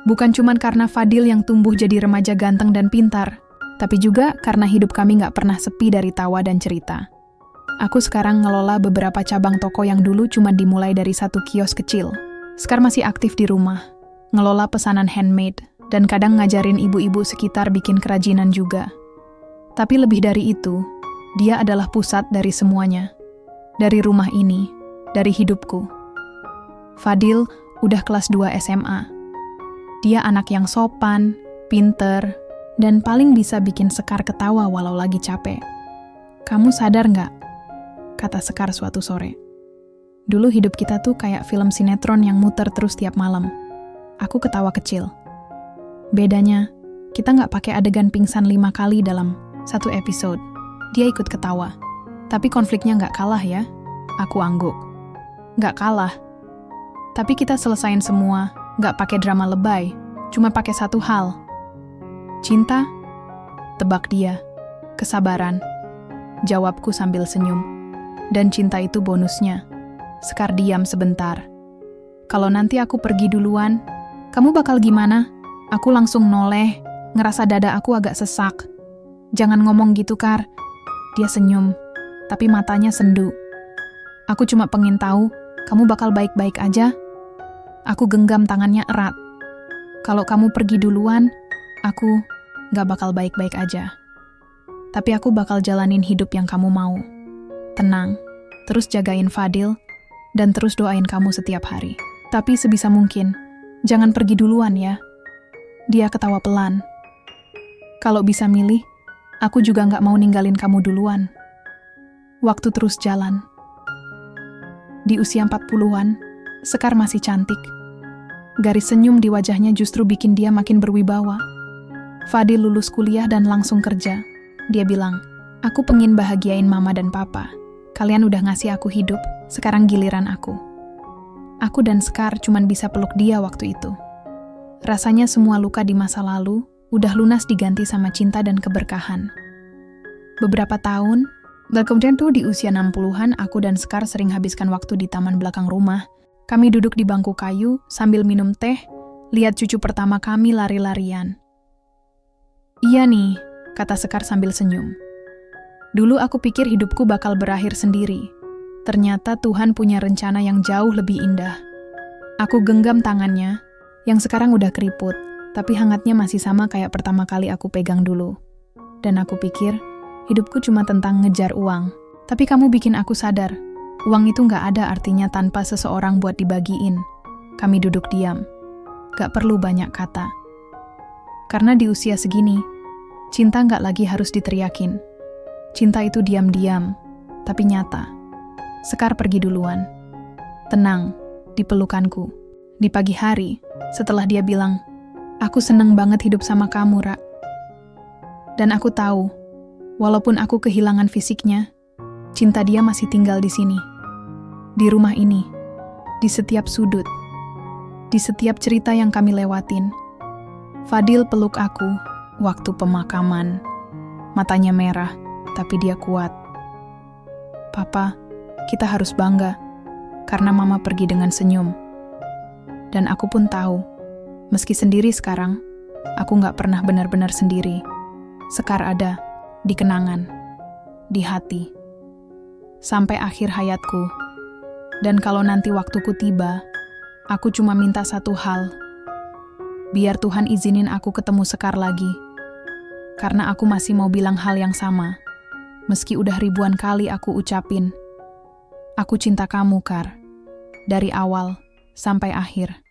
Bukan cuma karena Fadil yang tumbuh jadi remaja ganteng dan pintar, tapi juga karena hidup kami nggak pernah sepi dari tawa dan cerita. Aku sekarang ngelola beberapa cabang toko yang dulu cuma dimulai dari satu kios kecil. Sekar masih aktif di rumah, ngelola pesanan handmade, dan kadang ngajarin ibu-ibu sekitar bikin kerajinan juga. Tapi lebih dari itu, dia adalah pusat dari semuanya. Dari rumah ini, dari hidupku. Fadil udah kelas 2 SMA. Dia anak yang sopan, pinter, dan paling bisa bikin Sekar ketawa walau lagi capek. Kamu sadar nggak? Kata Sekar suatu sore. Dulu hidup kita tuh kayak film sinetron yang muter terus tiap malam. Aku ketawa kecil. Bedanya, kita nggak pakai adegan pingsan 5 kali dalam satu episode. Dia ikut ketawa. Tapi konfliknya nggak kalah ya. Aku angguk. Nggak kalah. Tapi kita selesain semua, nggak pakai drama lebay. Cuma pakai satu hal. Cinta? Tebak dia. Kesabaran. Jawabku sambil senyum. Dan cinta itu bonusnya. Sekar diam sebentar. Kalau nanti aku pergi duluan, kamu bakal gimana? Aku langsung noleh, ngerasa dada aku agak sesak. Jangan ngomong gitu, Kar. Dia senyum, tapi matanya sendu. Aku cuma pengen tahu, kamu bakal baik-baik aja? Aku genggam tangannya erat. Kalau kamu pergi duluan, aku gak bakal baik-baik aja. Tapi aku bakal jalanin hidup yang kamu mau. Tenang, terus jagain Fadil, dan terus doain kamu setiap hari. Tapi sebisa mungkin, jangan pergi duluan ya. Dia ketawa pelan. Kalau bisa milih, aku juga gak mau ninggalin kamu duluan. Waktu terus jalan. Di usia 40-an, Sekar masih cantik. Garis senyum di wajahnya justru bikin dia makin berwibawa. Fadil lulus kuliah dan langsung kerja. Dia bilang, aku pengen bahagiain mama dan papa. Kalian udah ngasih aku hidup, sekarang giliran aku. Aku dan Sekar cuman bisa peluk dia waktu itu. Rasanya semua luka di masa lalu udah lunas diganti sama cinta dan keberkahan. Beberapa tahun, Dan kemudian tuh di usia 60-an, aku dan Sekar sering habiskan waktu di taman belakang rumah. Kami duduk di bangku kayu sambil minum teh, lihat cucu pertama kami lari-larian. Iya nih, kata Sekar sambil senyum. Dulu aku pikir hidupku bakal berakhir sendiri. Ternyata Tuhan punya rencana yang jauh lebih indah. Aku genggam tangannya, yang sekarang udah keriput, tapi hangatnya masih sama kayak pertama kali aku pegang dulu. Dan aku pikir, hidupku cuma tentang ngejar uang. Tapi kamu bikin aku sadar, uang itu nggak ada artinya tanpa seseorang buat dibagiin. Kami duduk diam. Gak perlu banyak kata. Karena di usia segini, cinta nggak lagi harus diteriakin. Cinta itu diam-diam, tapi nyata. Sekar pergi duluan. Tenang, di pelukanku. Di pagi hari, setelah dia bilang, aku seneng banget hidup sama kamu, Ra. Dan aku tahu, walaupun aku kehilangan fisiknya, cinta dia masih tinggal di sini. Di rumah ini, di setiap sudut, di setiap cerita yang kami lewatin. Fadil peluk aku waktu pemakaman. Matanya merah, tapi dia kuat. Papa, kita harus bangga, karena Mama pergi dengan senyum. Dan aku pun tahu, meski sendiri sekarang, aku gak pernah benar-benar sendiri. Sekar ada, di kenangan, di hati, sampai akhir hayatku. Dan kalau nanti waktuku tiba, aku cuma minta satu hal. Biar Tuhan izinin aku ketemu Sekar lagi. Karena aku masih mau bilang hal yang sama. Meski udah ribuan kali aku ucapin. Aku cinta kamu, Kar. Dari awal sampai akhir.